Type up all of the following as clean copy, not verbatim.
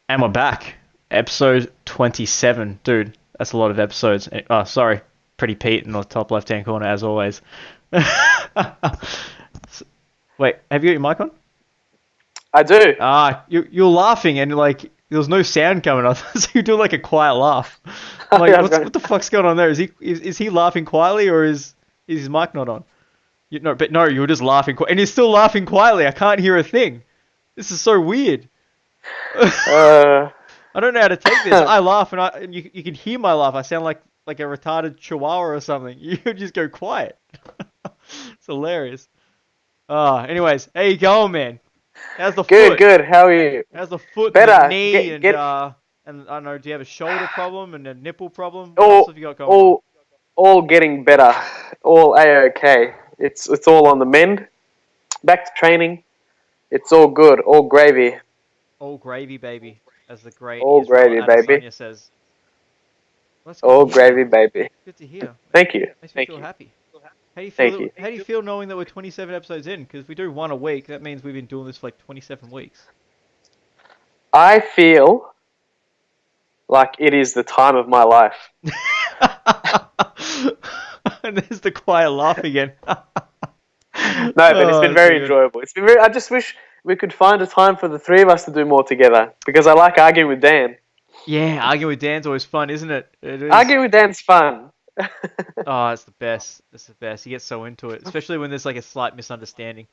And we're back. Episode 27. Dude, that's a lot of episodes. Oh, sorry. Pretty Pete in the top left-hand corner, as always. Wait, have you got your mic on? I do. You're laughing and, like, there was no sound coming up. So you do, like, a quiet laugh. I'm like, Yeah, I was going, what the fuck's going on there? Is he laughing quietly, or is his mic not on? No, you were just laughing. And you're still laughing quietly. I can't hear a thing. This is so weird. uh, I don't know how to take this. I laugh and you can hear my laugh. I sound like a retarded chihuahua or something. You just go quiet. It's hilarious. Anyways, how you going, man? How's the good, foot? good. How are you? How's the foot and the Better. knee and I don't know, do you have a shoulder problem and a nipple problem? What else All, have you got going on? all getting better. All a-okay. It's all on the mend. Back to training. It's all good. All gravy. All gravy, baby, as the great All Israel gravy, baby. Adesanya says. Well, that's good All to hear. gravy, baby. Good to hear. Thank you. Makes me Thank feel you. happy. How do you Thank feel? you. How do you feel knowing that we're 27 episodes in? Because if we do one a week, that means we've been doing this for like 27 weeks. I feel like it is the time of my life. And there's the quiet laugh again. No, but it's been It's so very good. enjoyable. It's been very. I just wish we could find a time for the three of us to do more together because I like arguing with Dan. Yeah, arguing with Dan's always fun, isn't it? It is. Arguing with Dan's fun. Oh, it's the best. It's the best. He gets so into it, especially when there's like a slight misunderstanding.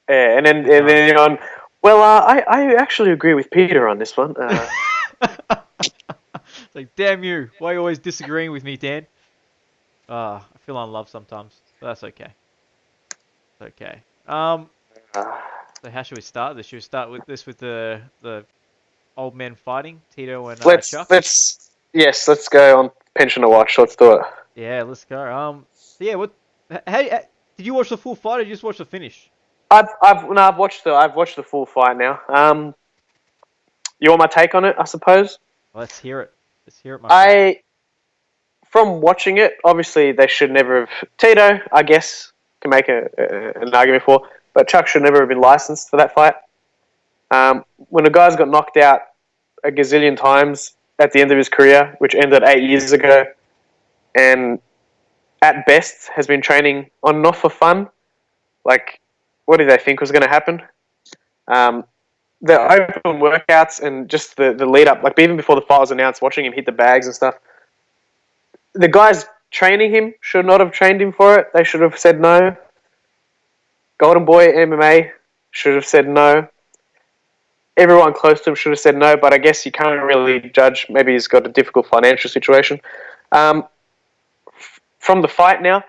Yeah, and then Good times. you're on. Well, I actually agree with Peter on this one. It's like, damn you! Why are you always disagreeing with me, Dan? I feel unloved sometimes, but that's okay. It's okay. So how should we start this? Should we start with this with the old men fighting, Tito and Chuck? let's go on pensioner watch. Let's do it. Yeah, let's go. So yeah, Hey, did you watch the full fight or did you just watch the finish? I've watched the full fight now. You want my take on it? I suppose. Well, let's hear it. Let's hear it, my friend. From watching it, obviously they should never have. Tito, I guess, can make an argument for, but Chuck should never have been licensed for that fight. When a guy's got knocked out a gazillion times at the end of his career, which ended 8 years ago, and at best has been training on and off for fun, like, what did they think was going to happen? The open workouts and just the lead up, like even before the fight was announced, watching him hit the bags and stuff, the guys training him should not have trained him for it. They should have said no. Golden Boy MMA should have said no. Everyone close to him should have said no, but I guess you can't really judge. Maybe he's got a difficult financial situation. From the fight now,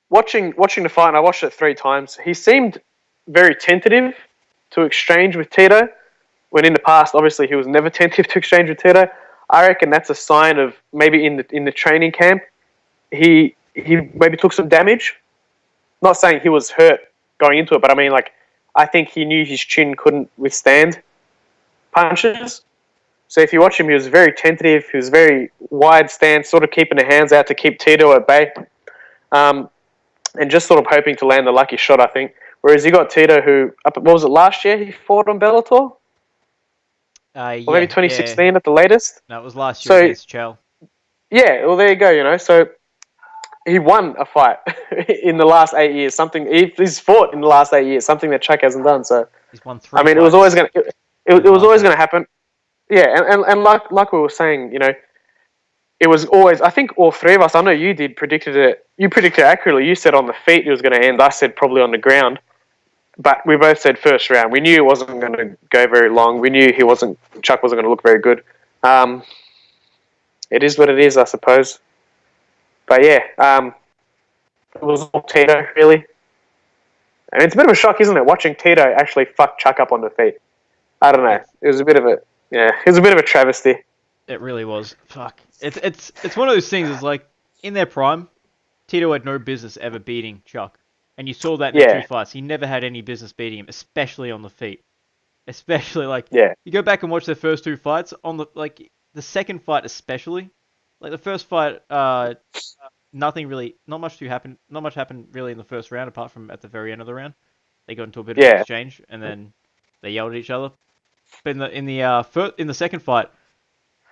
watching the fight, and I watched it 3 times, he seemed very tentative to exchange with Tito, when in the past, obviously, he was never tentative to exchange with Tito. I reckon that's a sign of maybe in the training camp, he maybe took some damage. Not saying he was hurt going into it, but I mean, like, I think he knew his chin couldn't withstand punches. So if you watch him, he was very tentative. He was very wide stance, sort of keeping the hands out to keep Tito at bay, and just sort of hoping to land the lucky shot, I think. Whereas you got Tito, who, what was it, last year he fought on Bellator? Yeah, Or maybe yeah. 2016 at the latest? No, it was last year So, against Chell. yeah, well, there you go, So he won a fight in the last 8 years. He's fought in the last 8 years, something that Chuck hasn't done. So, He's won 3 I mean, fights. it was always going to... It was always going to happen. Yeah, and like we were saying, it was always... I think all three of us, I know you did, predicted it. You predicted accurately. You said on the feet it was going to end. I said probably on the ground. But we both said first round. We knew it wasn't going to go very long. We knew Chuck wasn't going to look very good. It is what it is, I suppose. But yeah, it was all Tito, really. And it's a bit of a shock, isn't it, watching Tito actually fuck Chuck up on the feet. I don't know. It was a bit of a travesty. It really was. Fuck. It's one of those things. It's like in their prime, Tito had no business ever beating Chuck, and you saw that in the 2 fights. He never had any business beating him, especially on the feet. Especially you go back and watch their first 2 fights on the second fight especially. Like the first fight, not much happened really in the first round apart from at the very end of the round. They got into a bit of an exchange and then they yelled at each other. But in the second fight,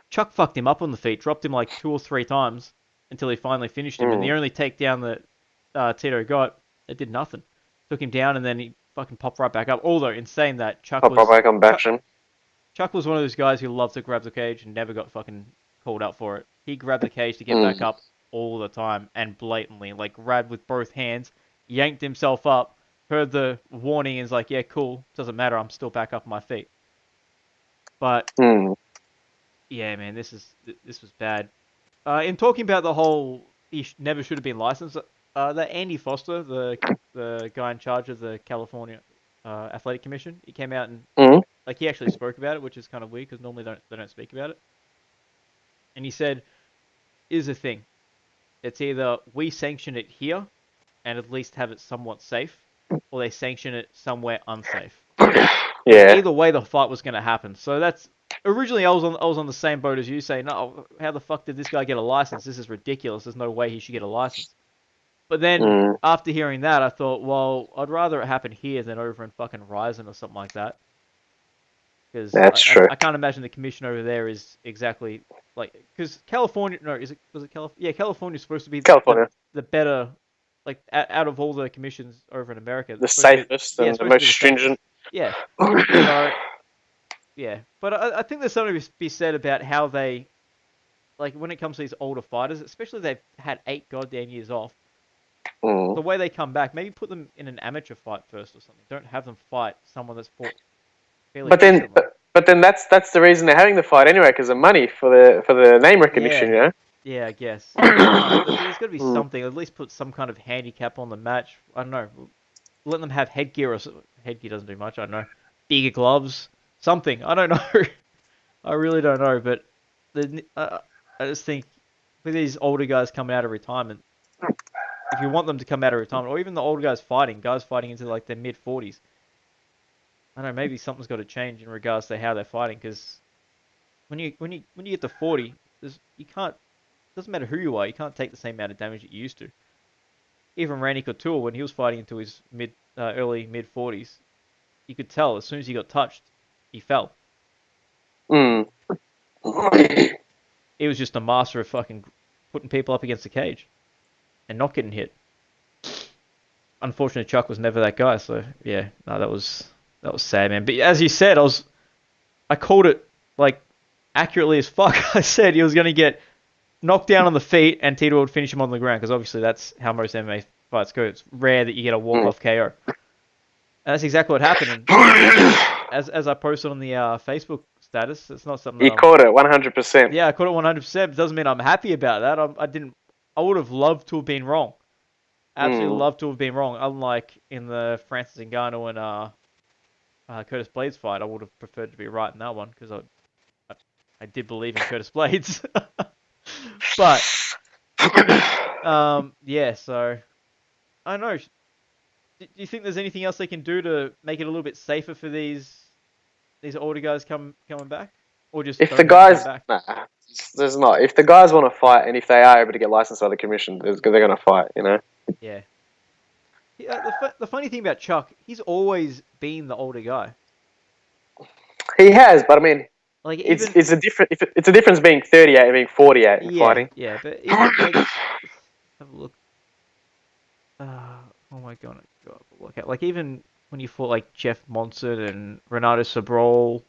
Chuck fucked him up on the feet, dropped him like 2 or 3 times until he finally finished him. And the only takedown that Tito got, it did nothing. Took him down, and then he fucking popped right back up. Although, in saying that, Chuck was one of those guys who loved to grab the cage and never got fucking called out for it. He grabbed the cage to get back up all the time and blatantly, like, grabbed with both hands, yanked himself up, heard the warning, and is like, yeah, cool, doesn't matter, I'm still back up on my feet. But yeah, man, this was bad. In talking about the whole, he never should have been licensed. That Andy Foster, the guy in charge of the California Athletic Commission, he came out and like he actually spoke about it, which is kind of weird because normally they don't speak about it. And he said, "Here's the thing: it's either we sanction it here, and at least have it somewhat safe, or they sanction it somewhere unsafe." Yeah. Either way, the fight was going to happen. So that's originally I was on the same boat as you, saying, "No, how the fuck did this guy get a license? This is ridiculous. There's no way he should get a license." But then after hearing that, I thought, well, I'd rather it happen here than over in fucking Ryzen or something like that. Because that's true. I can't imagine the commission over there is exactly like, because California. No, was it California? Yeah, California's supposed to be the better, like out of all the commissions over in America, the safest and the most stringent. Yeah. So, yeah, but I think there's something to be said about how they, like, when it comes to these older fighters, especially if they've had 8 goddamn years off, the way they come back, maybe put them in an amateur fight first or something. Don't have them fight someone that's fought fairly. But then that's the reason they're having the fight anyway, because of money for the name recognition, you know? Yeah, I guess. There's got to be something. At least put some kind of handicap on the match. I don't know. Let them have headgear or something. Headgear doesn't do much. I don't know. Bigger gloves. Something. I don't know. I really don't know. But I just think with these older guys coming out of retirement, if you want them to come out of retirement, or even the older guys fighting into like their mid-40s, I don't know, maybe something's got to change in regards to how they're fighting, because when you get to 40, you can't. It doesn't matter who you are, you can't take the same amount of damage that you used to. Even Randy Couture, when he was fighting into his early mid-40s, you could tell as soon as he got touched, he fell. He was just a master of fucking putting people up against the cage and not getting hit. Unfortunately, Chuck was never that guy, so yeah, no, that was sad, man. But as you said, I called it like accurately as fuck. I said he was going to get knocked down on the feet and Tito would finish him on the ground, because obviously that's how most MMA fights go. It's rare that you get a walk-off KO. And that's exactly what happened. And as I posted on the Facebook status, it's not something. You caught it 100%. Yeah, I caught it 100%. It doesn't mean I'm happy about that. I would have loved to have been wrong. Absolutely loved to have been wrong. Unlike in the Francis Ngannou and Curtis Blades fight, I would have preferred to be right in that one, because I did believe in Curtis Blades. But yeah, so I don't know. Do you think there's anything else they can do to make it a little bit safer for these older guys coming back, or just if the guys? Nah, there's not. If the guys want to fight, and if they are able to get licensed by the commission, they're going to fight. You know. Yeah. The funny thing about Chuck, he's always been the older guy. He has, but I mean, like it's a difference being 38 and being 48 in fighting. Yeah, but even, like, let's have a look. Oh my god! Look at, like, even when you fought like Jeff Monson and Renato Sobral,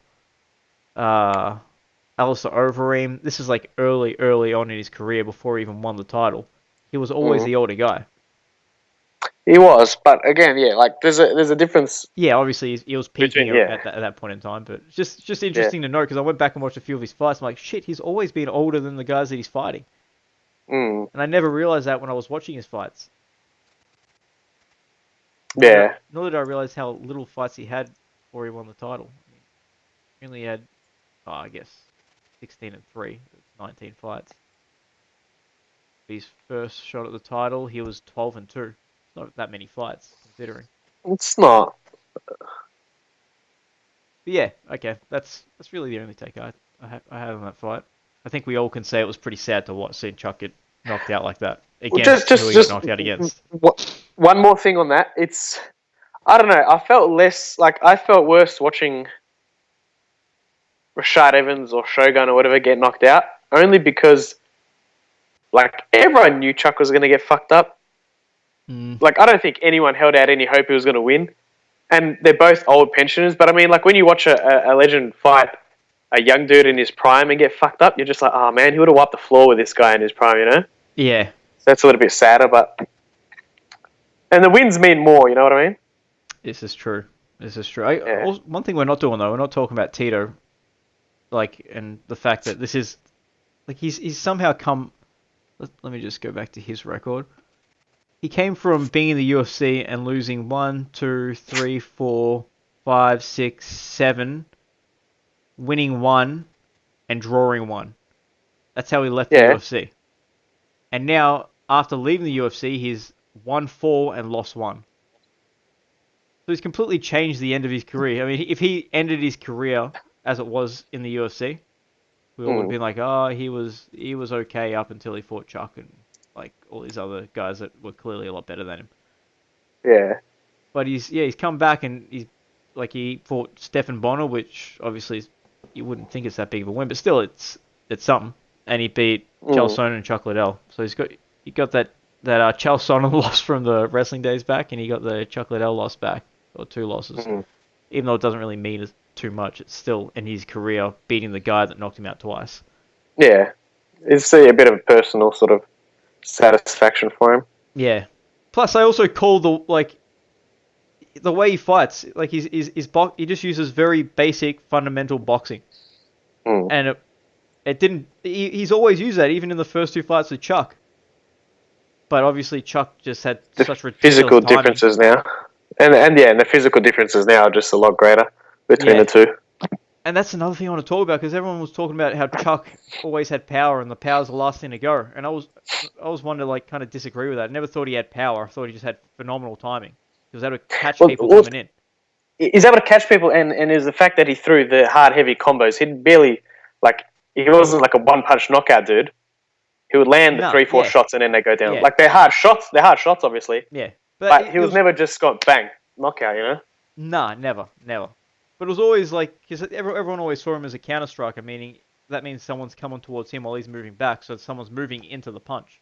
Alistair Overeem, this is like early on in his career before he even won the title. He was always the older guy. He was, but again, yeah, like there's a difference. Yeah, obviously he was peaking at that point in time, but just interesting to know, because I went back and watched a few of his fights. I'm like, shit, he's always been older than the guys that he's fighting. And I never realized that when I was watching his fights. Yeah. Nor did I realize how little fights he had before he won the title. I mean, he only had, I guess, 16-3. That's 19 fights. His first shot at the title, he was 12-2. Not that many fights, considering. It's not. But yeah, okay. That's really the only take I had on that fight. I think we all can say it was pretty sad to watch, seeing Chuck get knocked out like that. Against who he got knocked out against. One more thing on that. I don't know, I felt worse watching Rashad Evans or Shogun or whatever get knocked out, only because like everyone knew Chuck was going to get fucked up. Like I don't think anyone held out any hope he was going to win. And they're both old pensioners, but I mean, like when you watch a legend fight a young dude in his prime and get fucked up, you're just like, oh man, he would have wiped the floor with this guy in his prime, you know? Yeah. So that's a little bit sadder, and the wins mean more, you know what I mean? This is true. One thing we're not doing though, we're not talking about Tito, like, and the fact that this is, like, he's somehow come. Let me just go back to his record. He came from being in the UFC and losing 1, 2, 3, 4, 5, 6, 7, winning 1, and drawing 1. That's how he left the UFC. And now, after leaving the UFC, he's won 4 and lost 1. So he's completely changed the end of his career. I mean, if he ended his career as it was in the UFC, we all would have been like, oh, he was okay up until he fought Chuck and like all these other guys that were clearly a lot better than him. Yeah. But he's come back and he fought Stephan Bonner, which obviously you wouldn't think it's that big of a win, but still it's something. And he beat Chael Sonnen and Chuck Liddell. So he got that Chael Sonnen loss from the wrestling days back, and he got the Chuck Liddell loss back, or 2 losses. Even though it doesn't really mean too much, it's still in his career beating the guy that knocked him out twice. Yeah. It's a bit of a personal sort of satisfaction for him. Yeah. Plus, I also call the way he fights. Like he just uses very basic, fundamental boxing, and it didn't. He's always used that, even in the first 2 fights with Chuck. But obviously, Chuck just had such ridiculous physical timing. differences now, and the physical differences now are just a lot greater between the two. And that's another thing I want to talk about, because everyone was talking about how Chuck always had power and the power's the last thing to go. And I was one to like kind of disagree with that. I never thought he had power. I thought he just had phenomenal timing. He was able to catch people coming in. He's able to catch people, and is the fact that he threw the hard, heavy combos. He'd barely, like, he wasn't like a one-punch knockout dude. He would land the 3-4 shots and then they go down. Yeah. Like, they're hard shots, obviously. Yeah. But he was never just got bang, knockout, you know? Nah, never. But it was always like, because everyone always saw him as a counter striker, meaning that means someone's coming towards him while he's moving back, so someone's moving into the punch.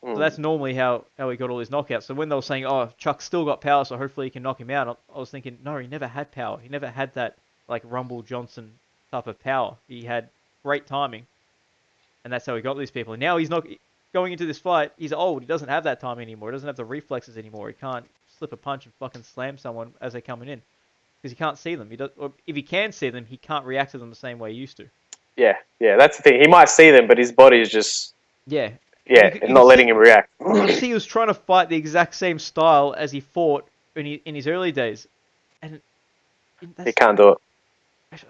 So that's normally how he got all his knockouts. So when they were saying, oh, Chuck's still got power, so hopefully he can knock him out, I was thinking, no, he never had power. He never had that, like, Rumble Johnson type of power. He had great timing, and that's how he got these people. And now he's not going into this fight, he's old. He doesn't have that time anymore. He doesn't have the reflexes anymore. He can't slip a punch and fucking slam someone as they're coming in, because he can't see them. Or if he can see them, he can't react to them the same way he used to. Yeah, that's the thing. He might see them, but his body is just... Yeah. And not letting him react. He was trying to fight the exact same style as he fought in his early days. And he can't do it.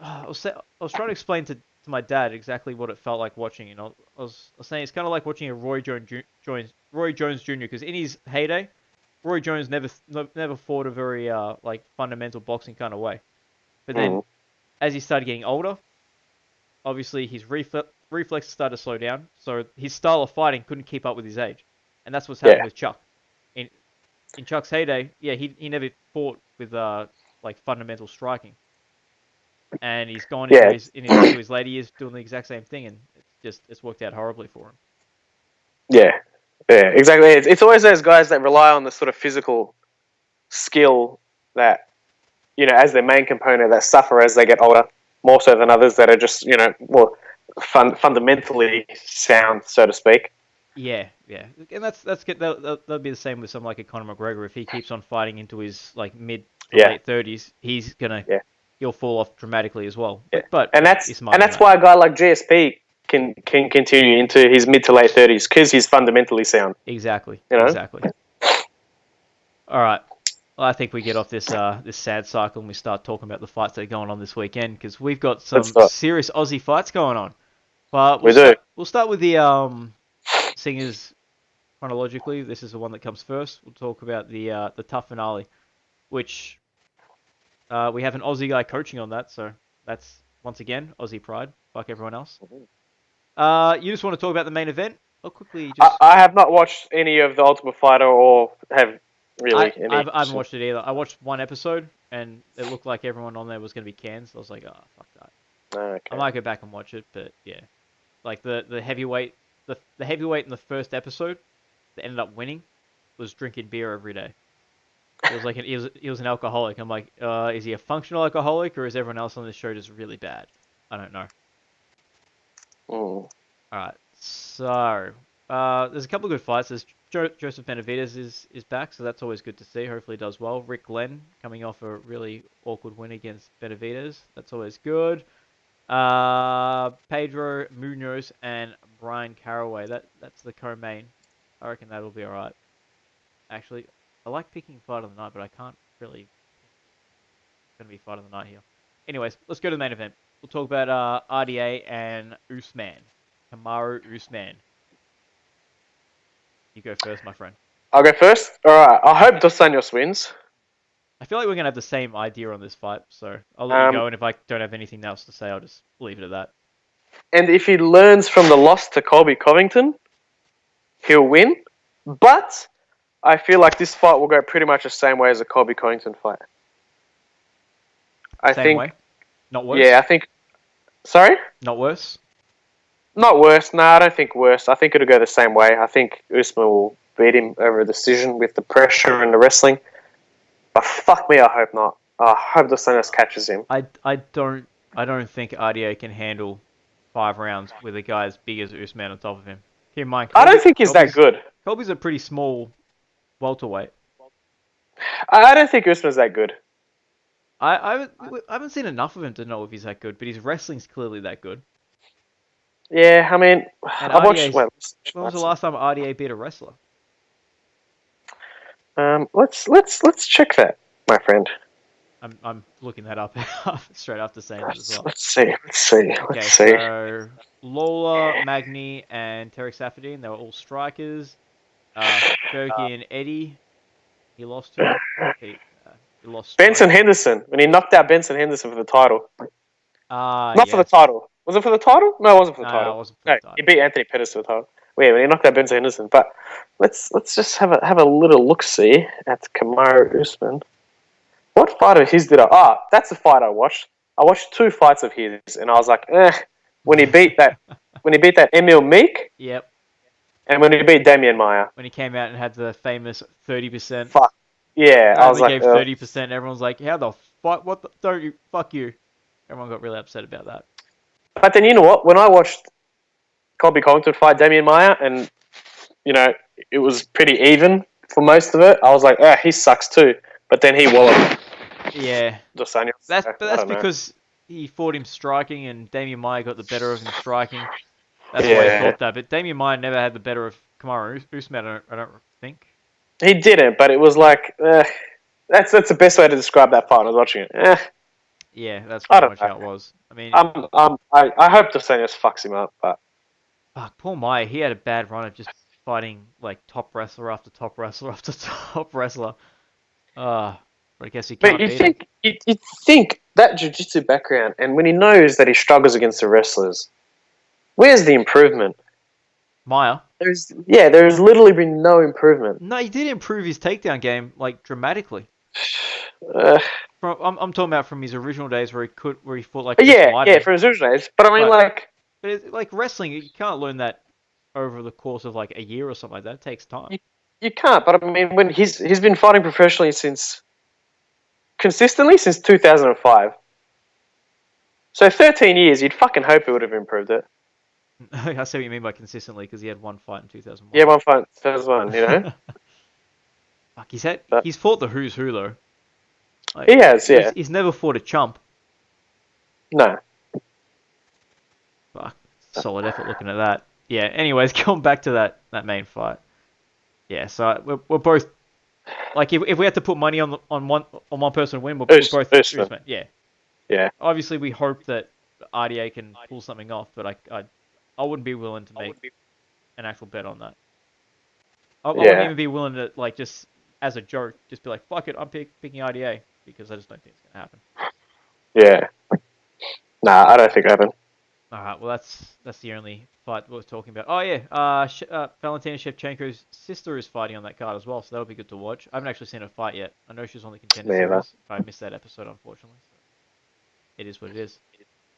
I was trying to explain to my dad exactly what it felt like watching. You know, I was saying it's kind of like watching a Roy Jones Jr. Because in his heyday, Roy Jones never fought a very like fundamental boxing kind of way. But then, as he started getting older, obviously his reflexes started to slow down, so his style of fighting couldn't keep up with his age, and that's what's happened with Chuck. In Chuck's heyday, he never fought with like fundamental striking, and he's gone into his later years doing the exact same thing, and it's worked out horribly for him. Yeah, exactly. It's always those guys that rely on the sort of physical skill that, you know, as their main component, that suffer as they get older, more so than others that are just, you know, more fundamentally sound, so to speak. Yeah, and that'll be the same with someone like a Conor McGregor. If he keeps on fighting into his like mid to late 30s, he'll fall off dramatically as well. Yeah. But that's why a guy like GSP can continue into his mid to late 30s, because he's fundamentally sound. Exactly. You know? Exactly. All right. Well, I think we get off this sad cycle and we start talking about the fights that are going on this weekend, because we've got some serious Aussie fights going on. But we'll start with the singers chronologically. This is the one that comes first. We'll talk about the tough finale, which we have an Aussie guy coaching on that, so that's once again Aussie pride. Fuck everyone else. You just want to talk about the main event? I'll quickly just... I have not watched any of the Ultimate Fighter or have really. I haven't watched it either. I watched one episode and it looked like everyone on there was going to be cans. So I was like, oh, fuck that. Okay. I might go back and watch it, but yeah, like the heavyweight, the heavyweight in the first episode that ended up winning was drinking beer every day. He was like he was an alcoholic. I'm like, is he a functional alcoholic or is everyone else on this show just really bad? I don't know. Mm. Alright, so there's a couple of good fights. There's Joseph Benavidez is back, so that's always good to see. Hopefully he does well. Rick Glenn coming off a really awkward win against Benavidez. That's always good. Pedro Munoz and Brian Caraway. That's the co-main. I reckon that'll be alright. Actually, I like picking fight of the night, but I can't really. It's gonna be fight of the night here. Anyways, let's go to the main event. We'll talk about RDA and Usman. Kamaru Usman. You go first, my friend. I'll go first. All right. I hope Dos Anjos wins. I feel like we're gonna have the same idea on this fight, so I'll let you go. And if I don't have anything else to say, I'll just leave it at that. And if he learns from the loss to Colby Covington, he'll win. But I feel like this fight will go pretty much the same way as the Colby Covington fight. I Same think. Way? Not worse. Yeah, I think. Sorry. Not worse. Not worse. No, I don't think worse. I think it'll go the same way. I think Usman will beat him over a decision with the pressure and the wrestling. But fuck me, I hope not. I hope Dos Anjos catches him. I don't think RDA can handle 5 rounds with a guy as big as Usman on top of him. Keep in mind, I don't think he's that good. Colby's a pretty small welterweight. I don't think Usman's that good. I haven't seen enough of him to know if he's that good, but his wrestling's clearly that good. Yeah, I mean, And I watched. when was the last time RDA beat a wrestler? Let's check that, my friend. I'm looking that up straight after saying that as well. Let's see. Okay, so Lola, Magny, and Tarek Safadine, they were all strikers. Berkey and Eddie, he lost to. He lost. Benson Henderson, when he knocked out Benson Henderson for the title. Not for the title. Was it for the title? No, it wasn't for the title. No, it wasn't for the title. He beat Anthony Pettis for the title. Yeah, when he knocked out Benson Henderson. But let's just have a little look-see at Kamaru Usman. What fight of his did I... that's the fight I watched. I watched 2 fights of his, and I was like, when he beat that Emil Meek. Yep. And when he beat Damian Maia. When he came out and had the famous 30%. Fuck. Yeah, I was like... gave 30%, everyone's like, how the fuck? What the... Don't you... Fuck you. Everyone got really upset about that. But then, you know what? When I watched Colby Covington fight Damian Maia, and, you know, it was pretty even for most of it, I was like, he sucks too. But then he walloped. Yeah. Dos Anjos. That's because he fought him striking and Damian Maia got the better of him striking. That's why he thought that. But Damian Maia never had the better of Kamaru Usman, I don't think. He didn't, but it was like, that's the best way to describe that fight when I was watching it. Yeah, that's pretty much how it was. I mean, I hope Dos Anjos fucks him up, but... Fuck, poor Maia, he had a bad run of just fighting like top wrestler after top wrestler after top wrestler. But I guess he can't beat him. You think that jiu-jitsu background, and when he knows that he struggles against the wrestlers, where's the improvement? Maia? There's literally been no improvement. No, he did improve his takedown game like dramatically. I'm talking about from his original days where he fought like from his original days. But I mean, but it's, like wrestling, you can't learn that over the course of like a year or something like that. It takes time. You can't. But I mean, when he's been fighting professionally consistently since 2005. So 13 years, you'd fucking hope he would have improved it. I see what you mean by consistently, because he had one fight in 2001. Yeah, one fight in 2001, you know? Fuck, he's fought the who's who, though. Like, he has, yeah. He's never fought a chump. No. Fuck, solid effort looking at that. Yeah, anyways, going back to that main fight. Yeah, so we're both... Like, if we had to put money on one person to win, we're both Usman. Yeah. Yeah. Obviously, we hope that RDA can pull something off, but I wouldn't be willing to make an actual bet on that. I wouldn't even be willing to, like, just as a joke, just be like, fuck it, I'm picking RDA, because I just don't think it's going to happen. Yeah. Nah, I don't think it happened. Alright, well, that's the only fight we're talking about. Oh, yeah, Valentina Shevchenko's sister is fighting on that card as well, so that'll be good to watch. I haven't actually seen her fight yet. I know she was on the Contender Series, but I missed that episode, unfortunately. So it is what it is.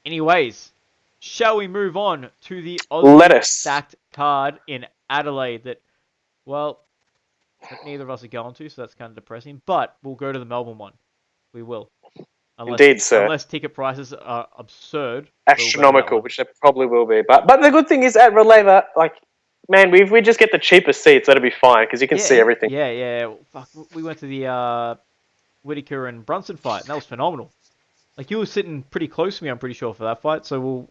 Anyways, shall we move on to the Let Aussie us. stacked card in Adelaide that, well, neither of us are going to, so that's kind of depressing. But we'll go to the Melbourne one. We will. Indeed, sir. Unless ticket prices are absurd. Astronomical, which they probably will be. But the good thing is at Releva, like, man, if we just get the cheapest seats, that'll be fine, because you can see everything. Yeah. Fuck, we went to the Whittaker and Brunson fight, and that was phenomenal. Like, you were sitting pretty close to me, I'm pretty sure, for that fight, so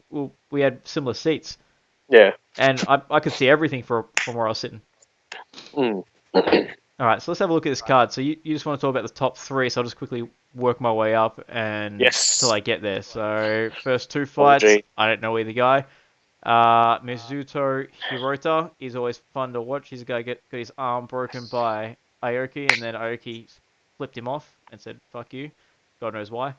we had similar seats. Yeah. And I could see everything from where I was sitting. Mm. Alright, so let's have a look at this card. So you just want to talk about the top three, so I'll just quickly work my way up and till I get there. So, first two fights, I don't know either guy. Mizuto Hirota is always fun to watch. He's a guy got his arm broken by Aoki, and then Aoki flipped him off and said, fuck you. God knows why.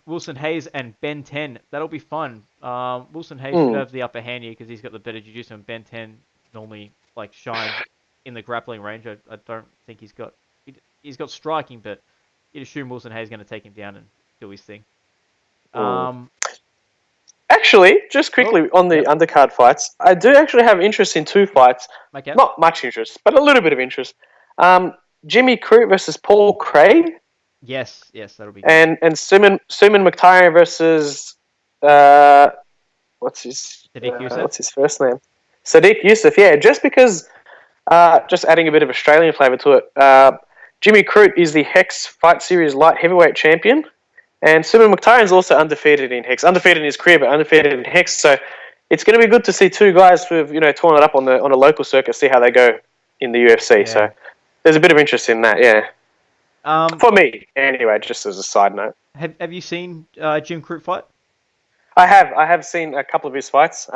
Wilson Hayes and Ben 10. That'll be fun. Wilson Hayes should have the upper hand here because he's got the better jiu-jitsu, and Ben 10 normally like shines in the grappling range. I don't think he's got striking, but you'd assume Wilson Hayes is going to take him down and do his thing. Actually, just quickly on the undercard fights, I do actually have interest in two fights. Okay. Not much interest, but a little bit of interest. Jimmy Crute versus Paul Craig. Yes, that'll be good. And Suman McTyre versus what's his first name? Sadiq Youssef. Yeah, just because just adding a bit of Australian flavour to it. Jimmy Crute is the Hex Fight Series light heavyweight champion, and Suman McTyre is also undefeated in Hex, undefeated in his career, but undefeated in Hex. So it's going to be good to see two guys who've torn it up on a local circuit, see how they go in the UFC. Yeah. So there's a bit of interest in that. Yeah. For me, anyway, just as a side note. Have you seen Jim Crute fight? I have seen a couple of his fights.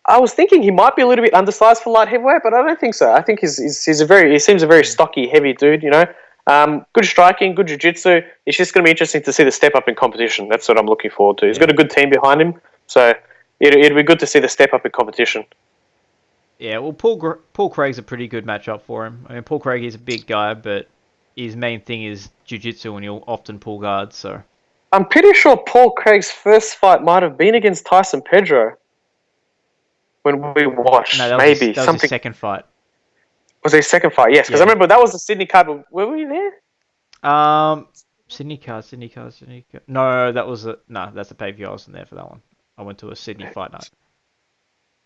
I was thinking he might be a little bit undersized for light heavyweight, but I don't think so. I think he seems a very stocky, heavy dude. Good striking, good jiu-jitsu. It's just going to be interesting to see the step up in competition. That's what I'm looking forward to. He's got a good team behind him, so it'd be good to see the step up in competition. Yeah, well, Paul Craig's a pretty good matchup for him. I mean, Paul Craig is a big guy, but his main thing is jiu-jitsu, and he'll often pull guards. So I'm pretty sure Paul Craig's first fight might have been against Tyson Pedro when we watched. No, that was his second fight. Was it his second fight? Yes, because I remember that was the Sydney card. Were we there? Sydney card. No, that's a pay-per-view. I wasn't there for that one. I went to a Sydney fight night.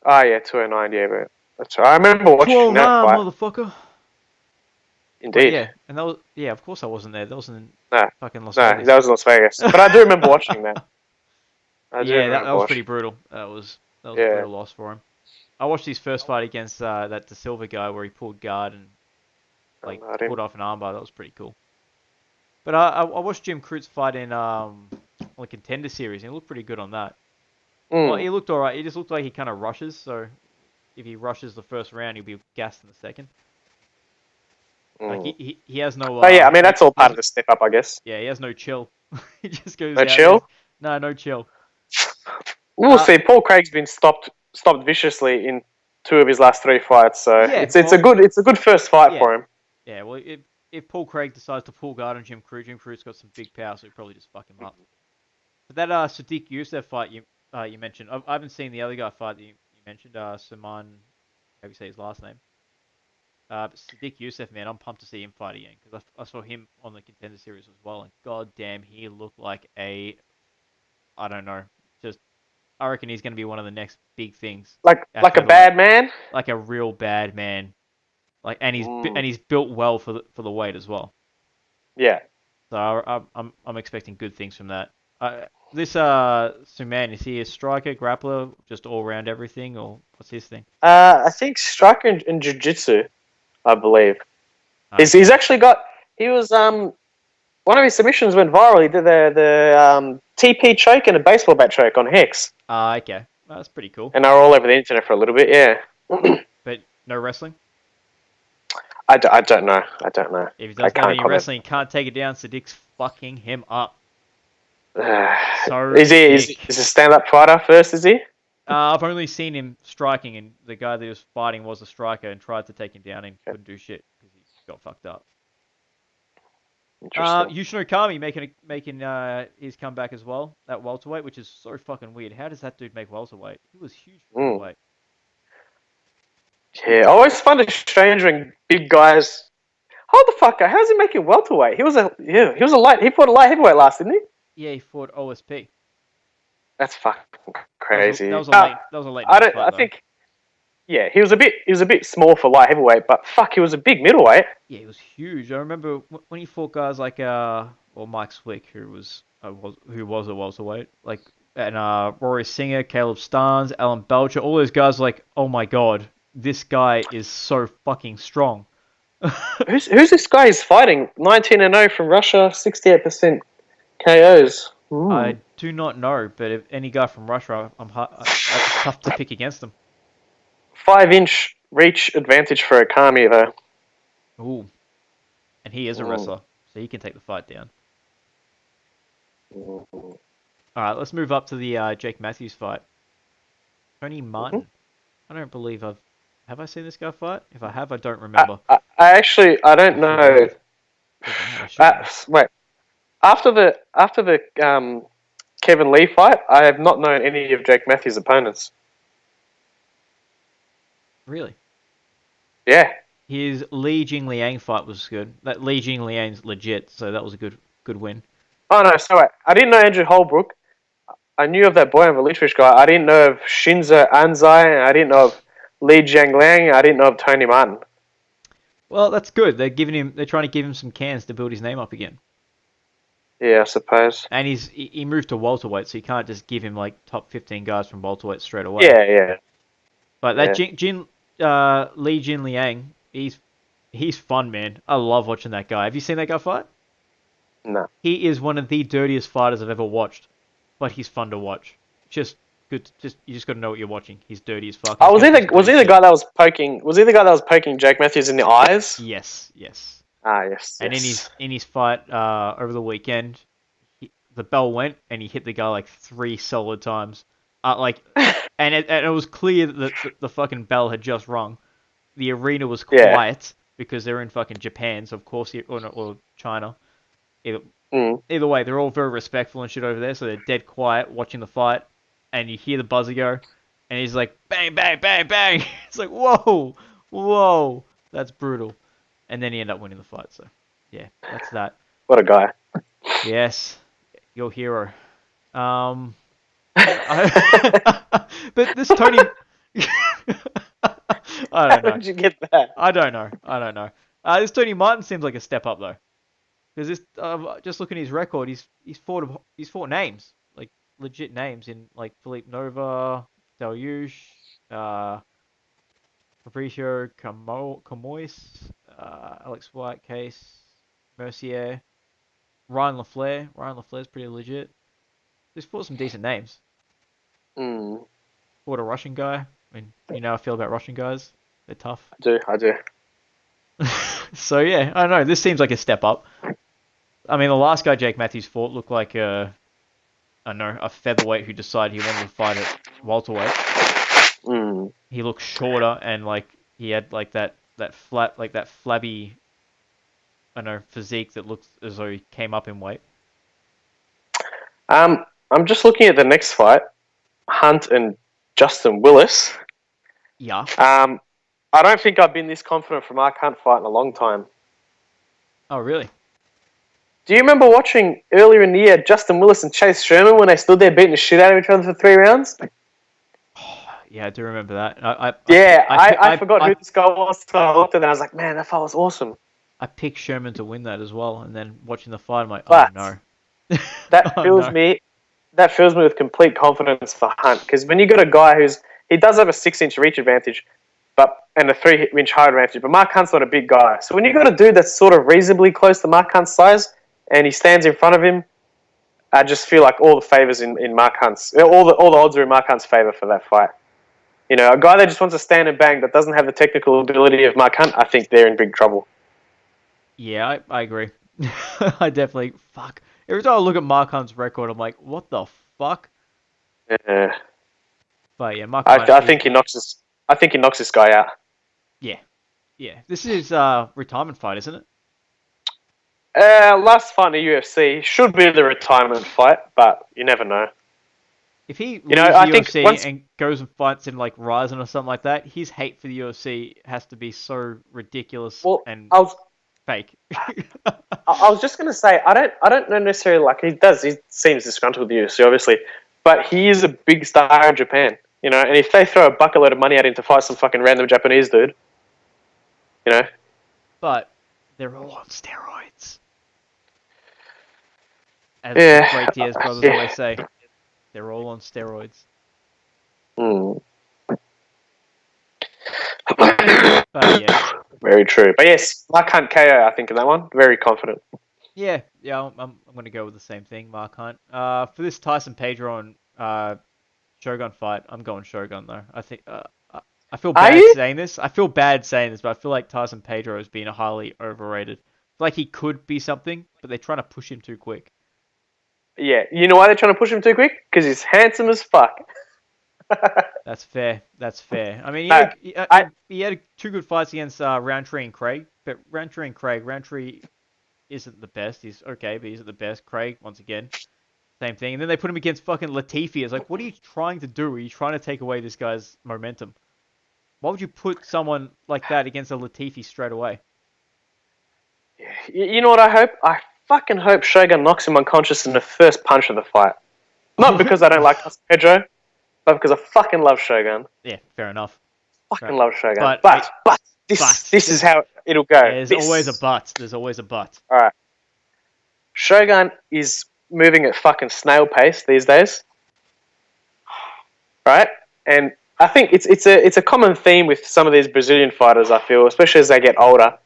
Oh yeah, 209. Yeah, but that's right. I remember watching that fight. Motherfucker. Indeed. Yeah, and that was of course I wasn't there. That was in fucking Las Vegas. No, that was in Las Vegas. But I do remember watching that. That was pretty brutal. That was a brutal loss for him. I watched his first fight against that De Silva guy where he pulled guard and pulled off an armbar. That was pretty cool. But I watched Jim Crute's fight in the Contender Series, and he looked pretty good on that. Well, he looked alright. He just looked like he kind of rushes, so if he rushes the first round, he'll be gassed in the second. Like he has no... I mean, that's all part of the step up, I guess. Yeah, he has no chill. He just goes No chill? No chill. We'll see. Paul Craig's been stopped viciously in 2 of his last 3 fights, so it's a good first fight for him. Yeah, well, if Paul Craig decides to pull guard on Jim Crute's got some big power, so he'll probably just fuck him up. But that Sadiq Youssef fight you mentioned, I haven't seen the other guy fight that you mentioned, Saman, how do you say his last name? But Sadiq Youssef, man, I'm pumped to see him fight again, because I saw him on the Contender Series as well, and goddamn, he looked like I don't know, I reckon he's going to be one of the next big things. Like a bad man? Like a real bad man. And he's built well for the weight as well. Yeah. So I'm expecting good things from that. This Suman, is he a striker, grappler, just all around everything, or what's his thing? I think striker and jiu-jitsu, I believe. He's actually got. He was one of his submissions went viral. He did the TP choke and a baseball bat choke on Hex. Okay, that's pretty cool. And they were all over the internet for a little bit, yeah. But no wrestling. I don't know. If he doesn't have any wrestling, he can't take it down. Sadiq's fucking him up. Is he a stand-up fighter first, is he? I've only seen him striking, and the guy that he was fighting was a striker and tried to take him down and couldn't do shit because he got fucked up. Interesting. Yushin Okami making his comeback as well at welterweight, which is so fucking weird. How does that dude make welterweight? He was huge for middleweight. Yeah, always find it strange when big guys. Hold the fuck up! How's he making welterweight? He fought a light heavyweight last, didn't he? Yeah, he fought OSP. That's fucking crazy. That was a late. I think. Yeah, he was a bit small for light heavyweight, but fuck, he was a big middleweight. Yeah, he was huge. I remember when he fought guys like Mike Swick, who was a welterweight, and Rory Singer, Caleb Starnes, Alan Belcher, all those guys. Like, oh my god, this guy is so fucking strong. Who's this guy he's fighting? 19-0 from Russia, 68% KOs. I do not know, but if any guy from Russia, it's tough to pick against them. 5-inch reach advantage for Okami, though. Ooh. And he is a wrestler, so he can take the fight down. Alright, let's move up to the Jake Matthews fight. Tony Martin. I don't believe Have I seen this guy fight? If I have, I don't remember. I don't know. Wait. After the Kevin Lee fight, I have not known any of Jake Matthews' opponents. Really? Yeah. His Li Jingliang fight was good. That Li Jingliang's legit, so that was a good win. Oh no, sorry. I didn't know Andrew Holbrook. I knew of that Boyan Velitrovic guy. I didn't know of Shinzo Anzai. I didn't know of Li Jiangliang. I didn't know of Tony Martin. Well, that's good. They're trying to give him some cans to build his name up again. Yeah, I suppose. And he moved to welterweight, so you can't just give him like top 15 guys from welterweight straight away. Yeah. But that Li Jinliang, he's fun, man. I love watching that guy. Have you seen that guy fight? No. He is one of the dirtiest fighters I've ever watched, but he's fun to watch. Just good. You just got to know what you're watching. He's dirty as fuck. Oh, was he the guy that was poking? Was he the guy that was poking Jake Matthews in the eyes? Yes. Ah, yes. And in his fight over the weekend, the bell went and he hit the guy like 3 solid times. And it was clear that the fucking bell had just rung. The arena was quiet because they're in fucking Japan, so of course, or China. Either way, they're all very respectful and shit over there, so they're dead quiet watching the fight, and you hear the buzzer go, and he's like, bang, bang, bang, bang. It's like, whoa, that's brutal. And then he ended up winning the fight, so yeah, that's that. What a guy. Yes, your hero. But this Tony... I don't know. How did you get that? I don't know. This Tony Martin seems like a step up though, because this just looking at his record, he's fought names, like legit names in like Philippe Nova, Dariush, Fabricio Camois, Alex White, Case, Mercier, Ryan LaFleur. Ryan LaFleur's pretty legit. He's fought some decent names. Fought a Russian guy. I mean, you know how I feel about Russian guys. They're tough. I do. So yeah, I don't know. This seems like a step up. I mean, the last guy Jake Matthews fought looked like a featherweight who decided he wanted to fight at welterweight. He looked shorter and like he had like that flabby, physique that looks as though he came up in weight. I'm just looking at the next fight, Hunt and Justin Willis. Yeah. I don't think I've been this confident for Mark Hunt fight in a long time. Oh, really? Do you remember watching earlier in the year Justin Willis and Chase Sherman when they stood there beating the shit out of each other for 3 rounds? Yeah, I do remember that. I forgot who this guy was, so I looked at it and I was like, man, that fight was awesome. I picked Sherman to win that as well, and then watching the fight, I'm like, but oh no. That fills me with complete confidence for Hunt, because when you got a guy he does have a 6-inch reach advantage, and a 3-inch height advantage, but Mark Hunt's not a big guy. So when you got a dude that's sort of reasonably close to Mark Hunt's size, and he stands in front of him, I just feel like all the favors in Mark Hunt's, all the odds are in Mark Hunt's favor for that fight. You know, a guy that just wants to stand and bang that doesn't have the technical ability of Mark Hunt, I think they're in big trouble. Yeah, I agree. I definitely every time I look at Mark Hunt's record, I'm like, what the fuck? Yeah. But yeah, Mark Hunt, I think he knocks this guy out. Yeah. This is retirement fight, isn't it? Last fight in the UFC should be the retirement fight, but you never know. If he leaves I the think UFC and goes and fights in like Ryzen or something like that, his hate for the UFC has to be so ridiculous and fake. I was just gonna say I don't know necessarily like he seems disgruntled with the UFC obviously, but he is a big star in Japan, and if they throw a bucket load of money at him to fight some fucking random Japanese dude, But they're all on steroids. As yeah, the great Diaz brothers always say, they're all on steroids. But yeah. Very true. But yes, Mark Hunt KO, I think, in that one. Very confident. Yeah, I'm going to go with the same thing, Mark Hunt. For this Tyson Pedro Shogun fight, I'm going Shogun though. I think I feel bad saying this. I feel bad saying this, but I feel like Tyson Pedro has been highly overrated. I feel like he could be something, but they're trying to push him too quick. Yeah, you know why they're trying to push him too quick? Because he's handsome as fuck. That's fair. I mean, he had 2 good fights against Roundtree and Craig, but Roundtree isn't the best. He's okay, but he's not the best. Craig, once again, same thing. And then they put him against fucking Latifi. It's like, what are you trying to do? Are you trying to take away this guy's momentum? Why would you put someone like that against a Latifi straight away? You know what I hope? I fucking hope Shogun knocks him unconscious in the first punch of the fight. Not because I don't like Pedro, but because I fucking love Shogun. Yeah, fair enough. Love Shogun. But this is how it'll go. There's always a but. Alright. Shogun is moving at fucking snail pace these days. Right? And I think it's a common theme with some of these Brazilian fighters, I feel, especially as they get older.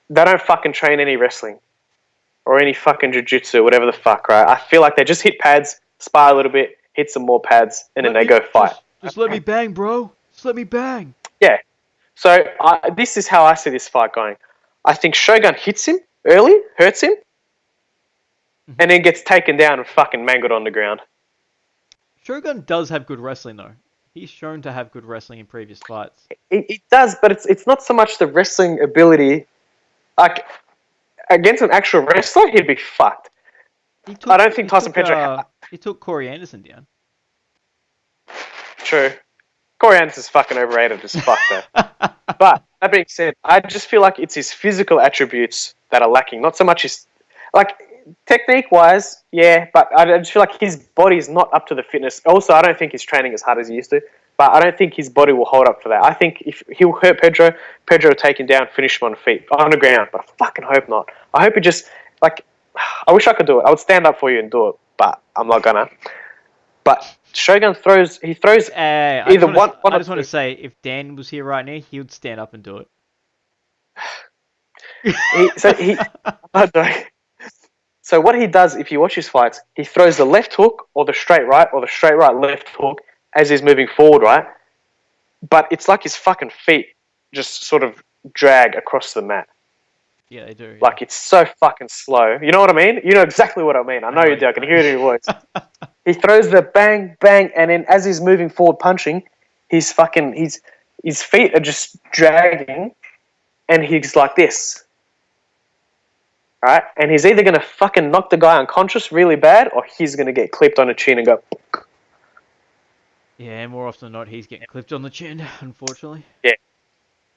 They don't fucking train any wrestling. Or any fucking jiu-jitsu, whatever the fuck, right? I feel like they just hit pads, spar a little bit, hit some more pads, and then they go fight. Just let me bang, bro. Just let me bang. Yeah. So this is how I see this fight going. I think Shogun hits him early, hurts him, and then gets taken down and fucking mangled on the ground. Shogun does have good wrestling, though. He's shown to have good wrestling in previous fights. It does, but it's not so much the wrestling ability. Like, against an actual wrestler, he'd be fucked. I don't think Tyson Pedro... He took Corey Anderson down. True. Corey Anderson's fucking overrated as fuck, though. But, that being said, I just feel like it's his physical attributes that are lacking. Not so much his... Like, technique-wise, yeah, but I just feel like his body's not up to the fitness. Also, I don't think he's training as hard as he used to. But I don't think his body will hold up for that. I think if he'll hurt Pedro will take him down, finish him on the ground. But I fucking hope not. I hope he just... Like, I wish I could do it. I would stand up for you and do it. But I'm not gonna. But Shogun throws either one. I just want to say, if Dan was here right now, he would stand up and do it. So what he does, if you watch his fights, he throws the left hook or the straight right left hook as he's moving forward, right? But it's like his fucking feet just sort of drag across the mat. Yeah, they do. Yeah. Like, it's so fucking slow. You know what I mean? You know exactly what I mean. I know you do. I can hear it in your voice. He throws the bang, bang, and then as he's moving forward punching, his feet are just dragging, and he's like this. Right? And he's either going to fucking knock the guy unconscious really bad, or he's going to get clipped on the chin and go... Yeah, more often than not, he's getting clipped on the chin, unfortunately. Yeah.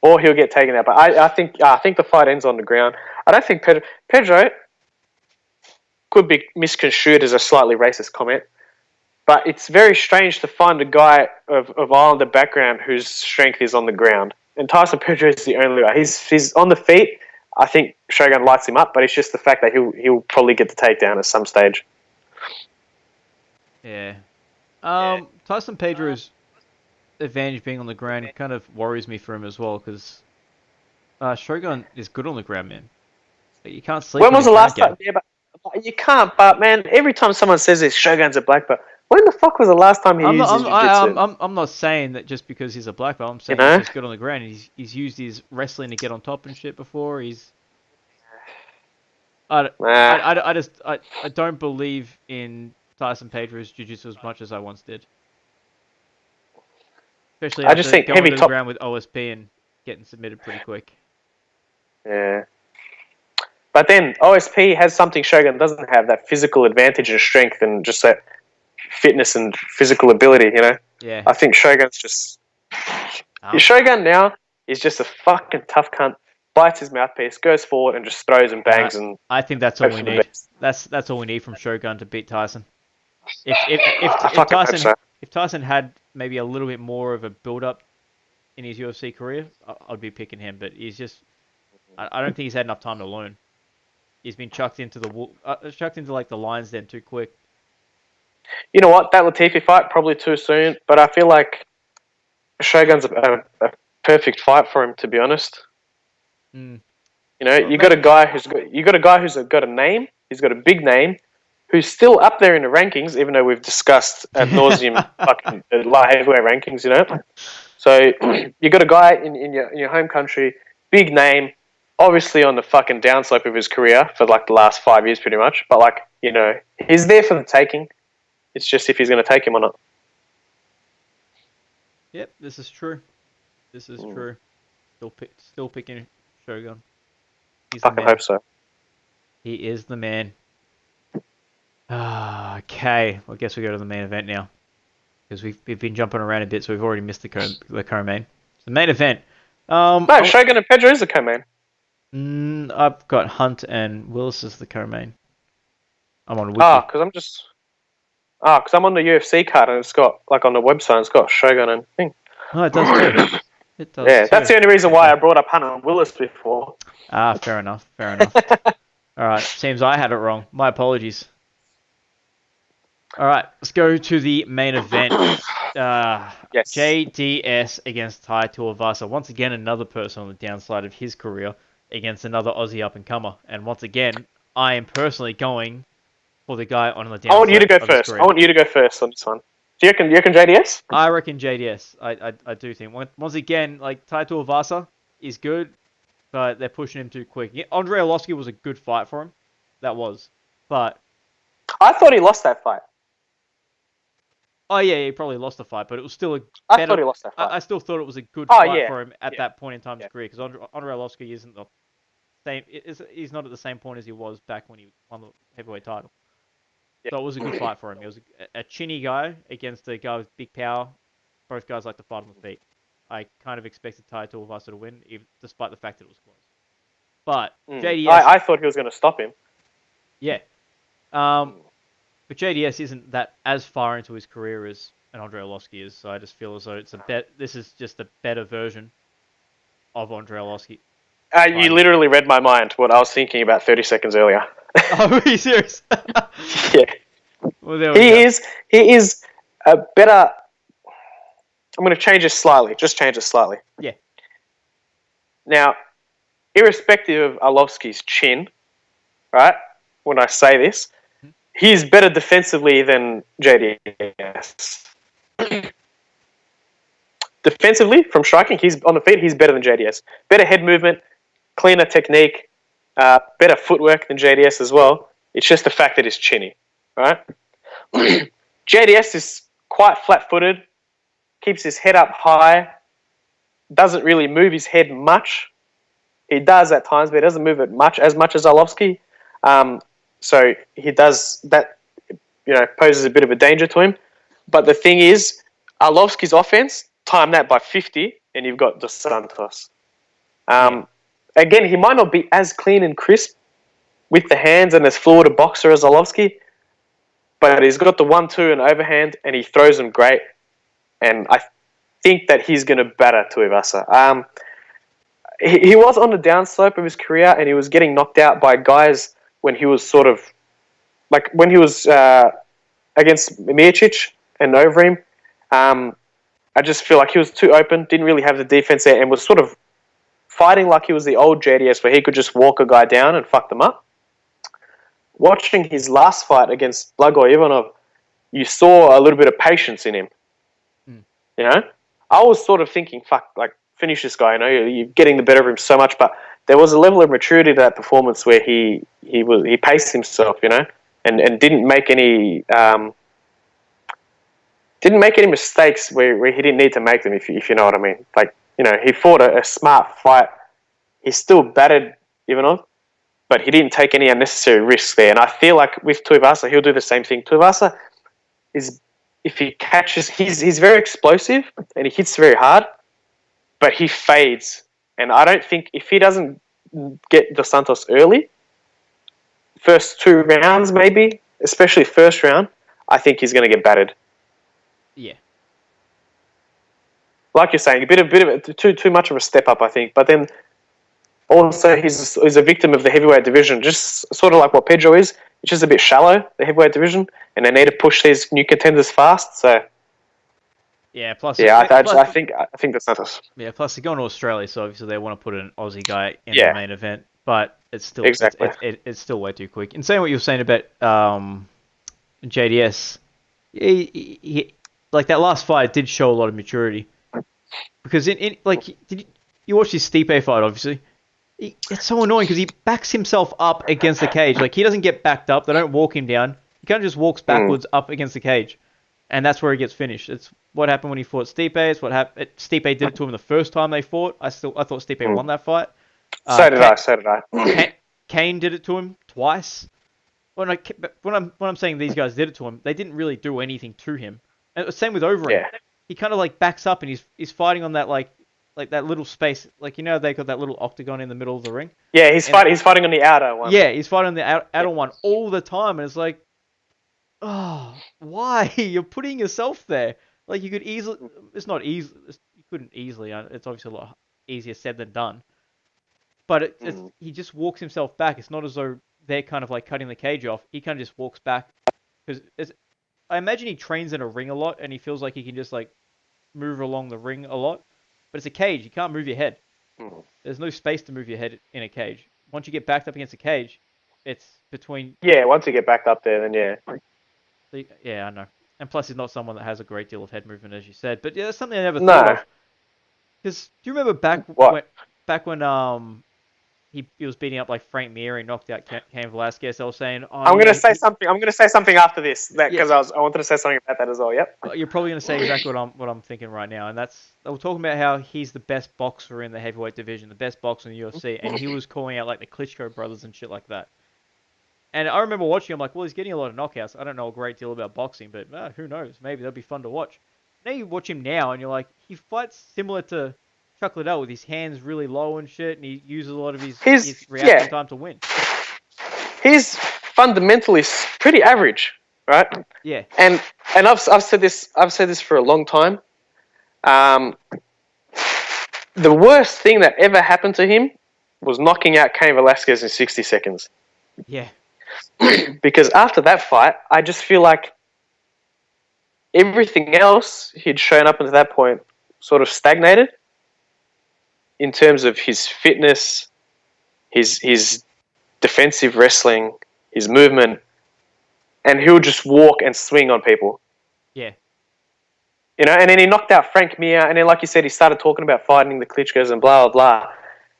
Or he'll get taken out. But I think the fight ends on the ground. I don't think Pedro could be misconstrued as a slightly racist comment. But it's very strange to find a guy of Islander background whose strength is on the ground. And Tyson Pedro is the only guy. He's on the feet. I think Shogun lights him up, but it's just the fact that he'll probably get the takedown at some stage. Yeah. Tyson Pedro's advantage being on the ground kind of worries me for him as well, because Shogun is good on the ground, man. But you can't sleep. When was the last time? Yeah, but you can't. But man, every time someone says this, Shogun's a black belt. When the fuck was the last time he used his jiu-jitsu? I'm not saying that just because he's a black belt. I'm saying he's just good on the ground. He's used his wrestling to get on top and shit before. I don't believe in Tyson Pedro's jiu-jitsu as much as I once did. Especially after going to the ground with OSP and getting submitted pretty quick. Yeah. But then OSP has something Shogun doesn't have, that physical advantage and strength and just that fitness and physical ability, you know? Yeah. I think Shogun's just... Shogun now is just a fucking tough cunt, bites his mouthpiece, goes forward and just throws and bangs. And I think that's all we need. That's all we need from Shogun to beat Tyson. If Tyson had maybe a little bit more of a build-up in his UFC career, I'd be picking him. But he's just... I don't think he's had enough time to learn. He's been chucked into like the lion's den too quick. You know what? That Latifi fight, probably too soon. But I feel like Shogun's a perfect fight for him, to be honest. You know, you got a guy who's got a name. He's got a big name, who's still up there in the rankings, even though we've discussed ad nauseum fucking light heavyweight rankings. You know, so you got a guy in your home country, big name, obviously on the fucking downslope of his career for like the last 5 years, pretty much. But like, you know, he's there for the taking. It's just if he's going to take him or not. Yep, this is true. This is true. Still picking Shogun. I hope so. He is the man. Okay, well, I guess we go to the main event now, because we've been jumping around a bit, so we've already missed the co-main. The main event. No, Shogun and Pedro is the co-main. I've got Hunt and Willis as the co-main. I'm on Wiki. Because I'm on the UFC card and it's got, like on the website, it's got Shogun and thing. Oh, it does too. It does. Yeah, that's the only reason why I brought up Hunt and Willis before. Fair enough. All right, seems I had it wrong. My apologies. All right, let's go to the main event. Yes. JDS against Tito Ortiz. Once again, another person on the downside of his career against another Aussie up-and-comer. And once again, I am personally going for the guy on the downside. I want you to go first on this one. Do you reckon JDS? I reckon JDS. I do think. Once again, like, Tito Ortiz is good, but they're pushing him too quick. Yeah, Andre Arlovski was a good fight for him. That was. But I thought he lost that fight. Oh, yeah, he probably lost the fight, but it was still I thought he lost that fight. I still thought it was a good fight for him at that point in time in his career, because Andre Arlovski isn't the same. He's not at the same point as he was back when he won the heavyweight title. So it was a good fight for him. It was a chinny guy against a guy with big power. Both guys like to fight on the feet. I kind of expected Tito Ortiz to win, despite the fact that it was close. But JDS... I thought he was going to stop him. Yeah. But JDS isn't that as far into his career as an Andre Arlovski is, so I just feel as though this is just a better version of Andre Arlovski. You literally read my mind, what I was thinking about 30 seconds earlier. Oh, are you serious? Yeah. Well, he is a better... I'm going to change this slightly. Just change it slightly. Yeah. Now, irrespective of Arlovski's chin, right, when I say this, he's better defensively than JDS. Defensively, from striking, he's on the feet, he's better than JDS. Better head movement, cleaner technique, better footwork than JDS as well. It's just the fact that he's chinny, right? JDS is quite flat-footed, keeps his head up high, doesn't really move his head much. He does at times, but he doesn't move it as much as Arlovski. So he does that, poses a bit of a danger to him. But the thing is, Arlovski's offense, time that by 50, and you've got Dos Santos. Again, he might not be as clean and crisp with the hands and as fluid a boxer as Arlovski, but he's got the 1-2 and overhand, and he throws them great. And I think that he's going to batter Tuivasa. He was on the downslope of his career, and he was getting knocked out by guys when he was sort of... Like, when he was against Miocic and over him, I just feel like he was too open, didn't really have the defense there, and was sort of fighting like he was the old JDS, where he could just walk a guy down and fuck them up. Watching his last fight against Blagoy Ivanov, you saw a little bit of patience in him. I was sort of thinking, fuck, like, finish this guy. You're getting the better of him so much, but there was a level of maturity to that performance where he paced himself, and didn't make any mistakes where he didn't need to make them, if you know what I mean. Like, he fought a smart fight. He still battered Ivanov, but he didn't take any unnecessary risks there. And I feel like with Tuivasa, he'll do the same thing. Tuivasa is, if he catches, he's very explosive and he hits very hard, but he fades. And I don't think, if he doesn't get Dos Santos early, first 2 rounds maybe, especially first round, I think he's going to get battered. Yeah. Like you're saying, a bit of too much of a step up, I think. But then also he's a victim of the heavyweight division, just sort of like what Pedro is. It's just a bit shallow, the heavyweight division, and they need to push these new contenders fast. So yeah, plus I think that's not us. Yeah, plus they're going to Australia, so obviously they want to put an Aussie guy in the main event, but it's still it's still way too quick. And saying what you were saying about JDS, he like that last fight did show a lot of maturity, because did you watch his Stipe fight? Obviously, it's so annoying because he backs himself up against the cage. Like, he doesn't get backed up; they don't walk him down. He kind of just walks backwards up against the cage, and that's where he gets finished. It's what happened when he fought Stipe. It's what happened. Stipe did it to him the first time they fought. I thought Stipe won that fight. So did I. Kane did it to him twice. When I'm saying these guys did it to him, they didn't really do anything to him. And same with Overeem. Yeah. He kind of like backs up and he's fighting on that like that little space. Like, you know, they got that little octagon in the middle of the ring. Yeah, he's fighting on the outer one. Yeah, he's fighting on the outer one all the time, and it's like, oh, why? You're putting yourself there. Like, you could easily. It's not easy. You couldn't easily. It's obviously a lot easier said than done. But he just walks himself back. It's not as though they're kind of like cutting the cage off. He kind of just walks back, because I imagine he trains in a ring a lot, and he feels like he can just like move along the ring a lot. But it's a cage. You can't move your head. There's no space to move your head in a cage. Once you get backed up against a cage, it's between. Yeah, once you get backed up there, then yeah. Yeah, I know. And plus, he's not someone that has a great deal of head movement, as you said. But yeah, that's something I never thought of. Because do you remember back when he was beating up like Frank Mir and knocked out Cain Velasquez? I was saying, I'm going to say something. I'm going to say something after this because I wanted to say something about that as well. Yep. You're probably going to say exactly what I'm thinking right now, and that's they were talking about how he's the best boxer in the heavyweight division, the best boxer in the UFC, and he was calling out like the Klitschko brothers and shit like that. And I remember watching him like, well, he's getting a lot of knockouts. I don't know a great deal about boxing, but who knows? Maybe that'll be fun to watch. Now you watch him now, and you're like, he fights similar to Chuck Liddell with his hands really low and shit, and he uses a lot of his reaction time to win. He's fundamentally pretty average, right? Yeah. And I've said this for a long time. The worst thing that ever happened to him was knocking out Cain Velasquez in 60 seconds. Yeah. Because after that fight, I just feel like everything else he'd shown up until that point sort of stagnated in terms of his fitness, his defensive wrestling, his movement, and he'll just walk and swing on people. Yeah. You know, and then he knocked out Frank Mir, and then, like you said, he started talking about fighting the Klitschkos and blah, blah, blah.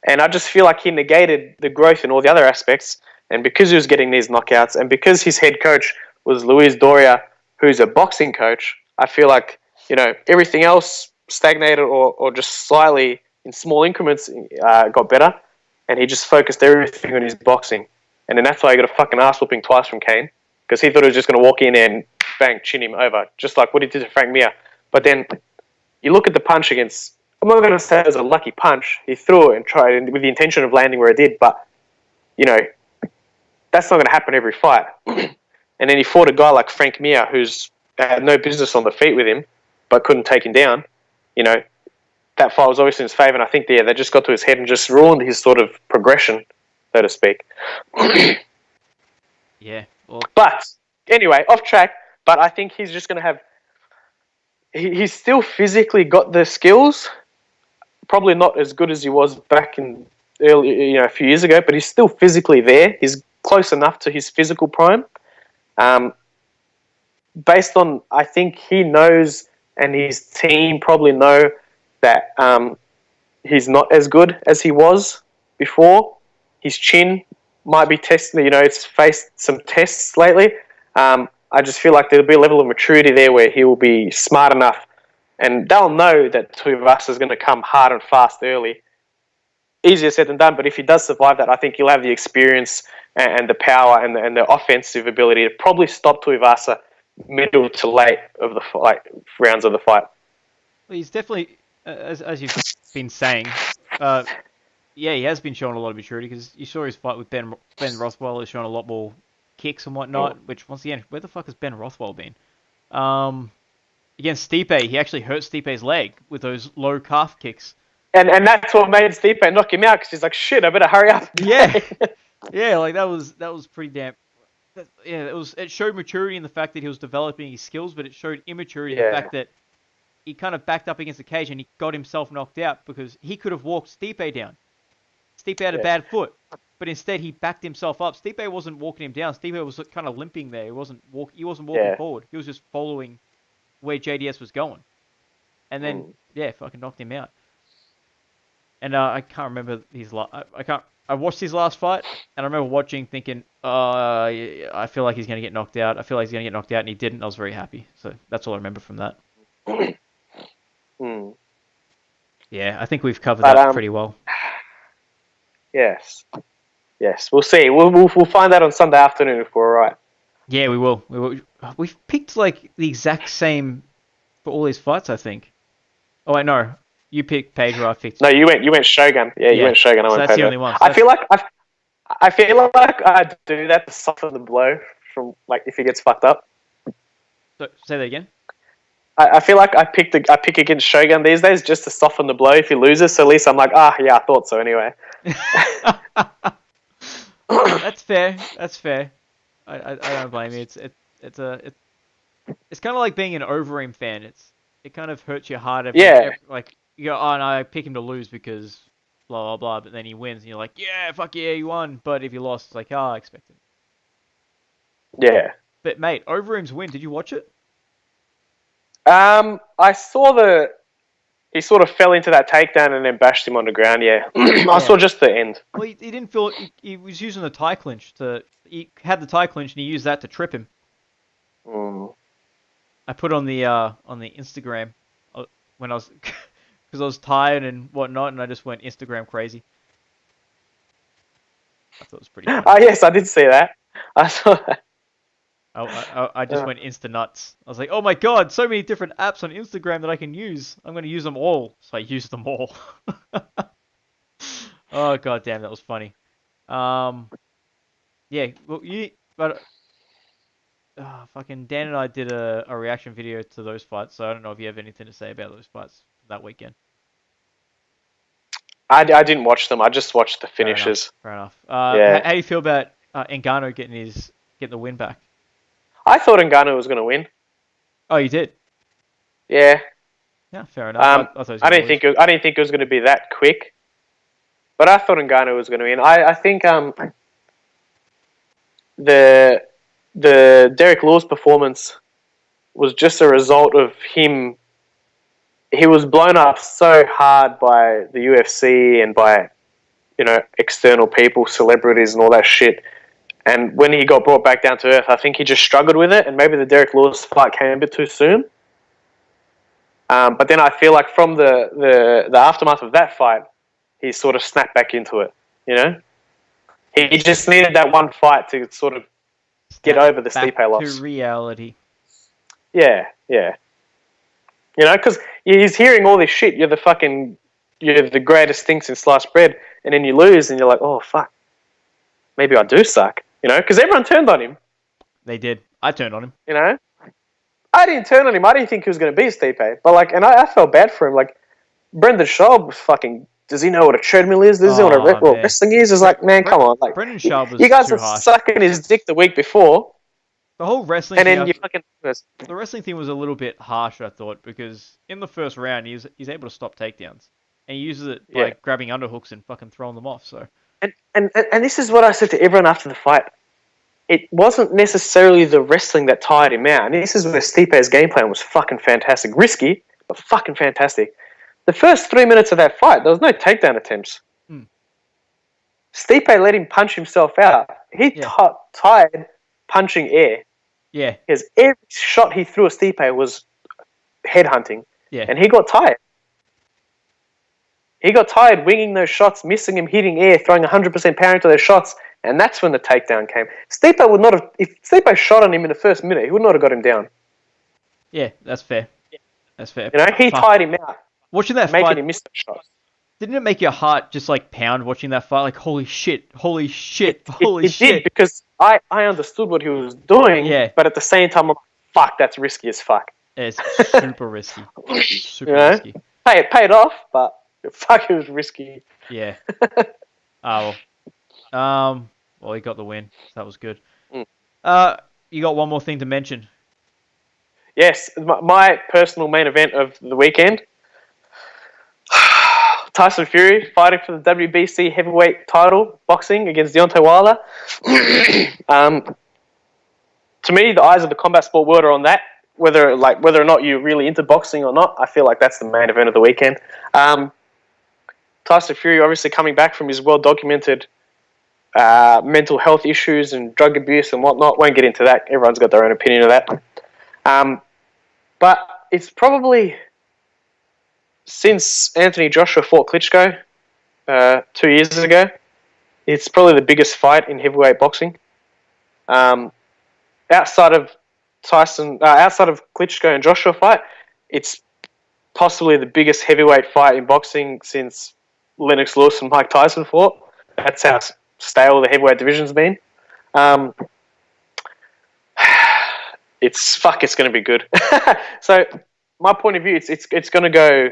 And I just feel like he negated the growth in all the other aspects. And because he was getting these knockouts, and because his head coach was Luis Doria, who's a boxing coach, I feel like, you know, everything else stagnated or just slightly in small increments got better. And he just focused everything on his boxing. And then that's why he got a fucking ass whooping twice from Cain, because he thought he was just going to walk in and bang, chin him over, just like what he did to Frank Mir. But then you look at the punch against, I'm not going to say it was a lucky punch. He threw it and tried with the intention of landing where it did, but, you know, that's not going to happen every fight. And then he fought a guy like Frank Mir, who's had no business on the feet with him, but couldn't take him down. You know, that fight was obviously in his favour, and I think they just got to his head and just ruined his sort of progression, so to speak. Yeah. Well. But anyway, off track. But I think he's just going to have. He's still physically got the skills. Probably not as good as he was back in early, a few years ago, but he's still physically there. He's close enough to his physical prime. Based on, I think he knows, and his team probably know that he's not as good as he was before. His chin might be tested. It's faced some tests lately. I just feel like there'll be a level of maturity there where he will be smart enough, and they'll know that Tuivasa is going to come hard and fast early. easier said than done. But if he does survive that, I think he'll have the experience and the power and the offensive ability to probably stop Tuivasa middle to late of the fight, rounds of the fight. Well, he's definitely, as you've been saying, yeah, he has been showing a lot of maturity because you saw his fight with Ben Rothwell has shown a lot more kicks and whatnot. Which once again, where the fuck has Ben Rothwell been? Against Stipe, he actually hurt Stipe's leg with those low calf kicks. And that's what made Stipe knock him out because he's like, shit, I better hurry up. Yeah, yeah, like that was pretty damn. Yeah, it showed maturity in the fact that he was developing his skills, but it showed immaturity in the fact that he kind of backed up against the cage and he got himself knocked out because he could have walked Stipe down. Stipe had a bad foot, but instead he backed himself up. Stipe wasn't walking him down. Stipe was kind of limping there. He wasn't walking forward. He was just following where JDS was going, and then fucking knocked him out. And I can't remember his I watched his last fight, and I remember watching, thinking, I feel like he's going to get knocked out. I feel like he's going to get knocked out, and he didn't. I was very happy. So that's all I remember from that. Yeah, I think we've covered that pretty well. Yes. We'll see. We'll find out on Sunday afternoon if we're all right. Yeah, we will. We've picked like the exact same for all these fights, I think. Oh, wait, no. You picked Pedro. I picked. No, you went Shogun. Yeah, you went Shogun. I went that's Pedro. The only one. So I feel like I do that to soften the blow from like if he gets fucked up. So, say that again. I feel like I pick against Shogun these days just to soften the blow if he loses. So at least I'm like, yeah, I thought so anyway. That's fair. That's fair. I don't blame you. It's kind of like being an Overeem fan. It kind of hurts your heart. Like you go, oh no, I pick him to lose because blah blah blah. But then he wins, and you're like, yeah, fuck yeah, you won. But if you lost, it's like, I expected. Yeah. But mate, Overeem's win. Did you watch it? I saw he sort of fell into that takedown and then bashed him on the ground. Yeah, I saw just the end. Well, he didn't feel. He was using the tie clinch He had the tie clinch and he used that to trip him. I put on the Instagram when I was because I was tired and whatnot, and I just went Instagram crazy. I thought it was pretty funny. Oh yes, I did see that. I saw that. I just went Insta nuts. I was like, oh my god, so many different apps on Instagram that I can use. I'm going to use them all. So I used them all. Oh god damn, that was funny. Yeah, well, fucking Dan and I did a reaction video to those fights, so I don't know if you have anything to say about those fights that weekend. I didn't watch them. I just watched the finishes. Fair enough. How do you feel about Ngannou getting the win back? I thought Ngannou was going to win. Oh, you did? Yeah. Yeah, fair enough. I didn't think it was going to be that quick, but I thought Ngannou was going to win. I think the Derek Lewis performance was just a result of him. He was blown up so hard by the UFC and by external people, celebrities, and all that shit. And when he got brought back down to earth, I think he just struggled with it, and maybe the Derek Lewis fight came a bit too soon. But then I feel like from the aftermath of that fight, he sort of snapped back into it. He just needed that one fight to sort of get over the Stipe loss. To reality. Yeah. Because he's hearing all this shit. You're the greatest thing since sliced bread, and then you lose, and you're like, oh fuck, maybe I do suck. Because everyone turned on him. They did. I turned on him. I didn't turn on him. I didn't think he was going to beat Stipe. But I felt bad for him. Like, Brendan Schaub was fucking. Does he know what a treadmill is? Does he know what wrestling is? It's like, man, come on. Like, Brendan Schaub was you guys too were harsh. sucking his dick the week before. The whole wrestling and thing. then you fucking. The wrestling thing was a little bit harsh, I thought, because in the first round he's able to stop takedowns, and he uses it by grabbing underhooks and fucking throwing them off. So. And this is what I said to everyone after the fight. It wasn't necessarily the wrestling that tired him out. And this is where Stipe's game plan was fucking fantastic. Risky, but fucking fantastic. The first 3 minutes of that fight, there was no takedown attempts. Stipe let him punch himself out. He tired punching air. Yeah. Because every shot he threw at Stipe was headhunting. Yeah. And he got tired. He got tired winging those shots, missing him, hitting air, throwing 100% power into those shots, and that's when the takedown came. Stipe would not have... If Stipe shot on him in the first minute, he would not have got him down. Yeah, that's fair. That's fair. You know, he tired him out. Watching that making fight... him miss the shot. Didn't it make your heart just, like, pound watching that fight? Like, holy shit, holy shit, holy shit. It did, because I understood what he was doing, yeah. But at the same time, I'm like, fuck, that's risky as fuck. Yeah, it's super risky. Super risky. Hey, it paid off, but fuck, it was risky. Yeah. Well, he got the win. So that was good. You got one more thing to mention. Yes, my personal main event of the weekend. Tyson Fury fighting for the WBC heavyweight title, boxing against Deontay Wilder. To me, the eyes of the combat sport world are on that. Whether or not you're really into boxing or not, I feel like that's the main event of the weekend. Tyson Fury obviously coming back from his well-documented mental health issues and drug abuse and whatnot. Won't get into that. Everyone's got their own opinion of that. But it's probably... Since Anthony Joshua fought Klitschko 2 years ago, it's probably the biggest fight in heavyweight boxing. Outside of Klitschko and Joshua fight, it's possibly the biggest heavyweight fight in boxing since Lennox Lewis and Mike Tyson fought. That's how stale the heavyweight division's been. It's going to be good. So my point of view, it's going to go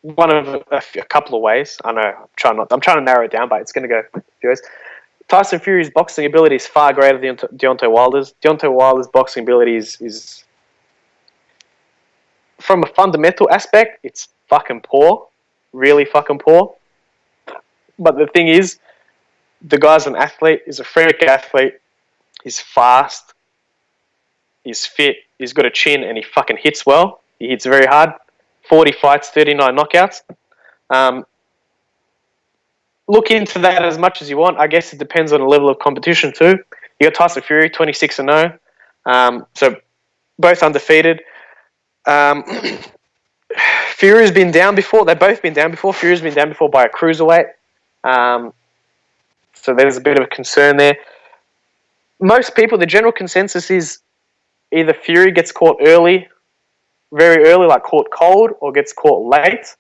one of a couple of ways. I know I'm trying to narrow it down, but it's going to go a few ways. Tyson Fury's boxing ability is far greater than Deontay Wilder's. Deontay Wilder's boxing ability is from a fundamental aspect, it's fucking poor, really fucking poor. But the thing is, the guy's an athlete. He's a freak athlete. He's fast. He's fit. He's got a chin, and he fucking hits well. He hits very hard. 40 fights, 39 knockouts. Look into that as much as you want. I guess it depends on the level of competition too. You got Tyson Fury, 26-0. So both undefeated. Fury's been down before. They've both been down before. Fury's been down before by a cruiserweight. So there's a bit of a concern there. Most people, the general consensus is either Fury gets caught early, very early, like caught cold, or gets caught late,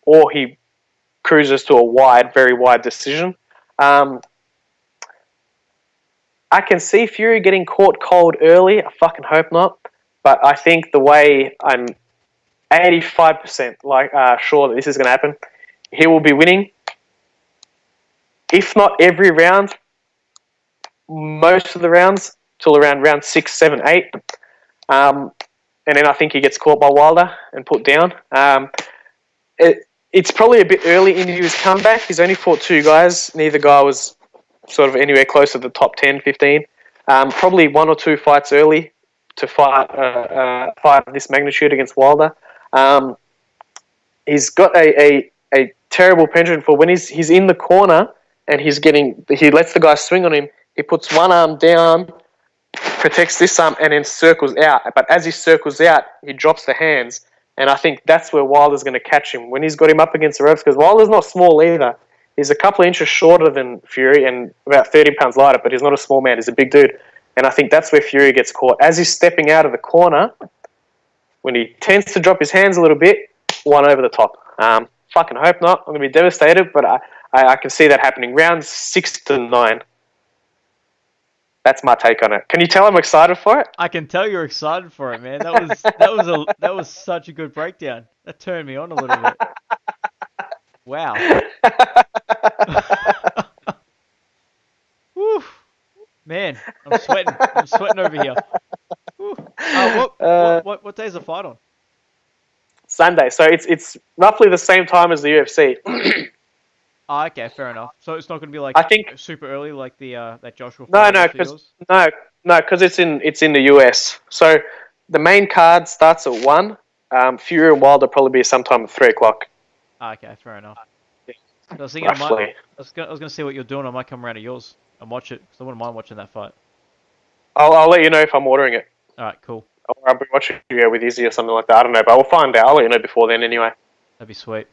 or he cruises to a very wide decision. I can see Fury getting caught cold early. I fucking hope not. But I think the way I'm 85% sure that this is going to happen, he will be winning. If not every round, most of the rounds, till around round 6, 7, 8. And then I think he gets caught by Wilder and put down. It's probably a bit early into his comeback. He's only fought 2 guys. Neither guy was sort of anywhere close to the top 10, 15. Probably 1 or 2 fights early to fight of this magnitude against Wilder. He's got a terrible penchant for when he's in the corner and he lets the guy swing on him. He puts one arm down, protects this arm, and then circles out. But as he circles out, he drops the hands. And I think that's where Wilder's going to catch him. When he's got him up against the ropes, because Wilder's not small either. He's a couple of inches shorter than Fury and about 30 pounds lighter, but he's not a small man. He's a big dude. And I think that's where Fury gets caught. As he's stepping out of the corner, when he tends to drop his hands a little bit, one over the top. Fucking hope not. I'm going to be devastated, but I can see that happening. Rounds 6 to 9. That's my take on it. Can you tell I'm excited for it? I can tell you're excited for it, man. That was such a good breakdown. That turned me on a little bit. Wow. Whew. Man, I'm sweating. I'm sweating over here. What day is the fight on? Sunday. So it's roughly the same time as the UFC. Oh, okay, fair enough. So it's not going to be I think super early like the that Joshua fight. No, because it's in the US. So the main card starts at 1. Fury and Wilder probably be sometime at 3 o'clock. Okay, fair enough. Yeah. I was thinking I was going to see what you're doing. I might come around to yours and watch it because I wouldn't mind watching that fight. I'll let you know if I'm ordering it. All right, cool. Or I'll be watching it with Izzy or something like that. I don't know, but we'll find out. I'll let you know before then anyway. That'd be sweet.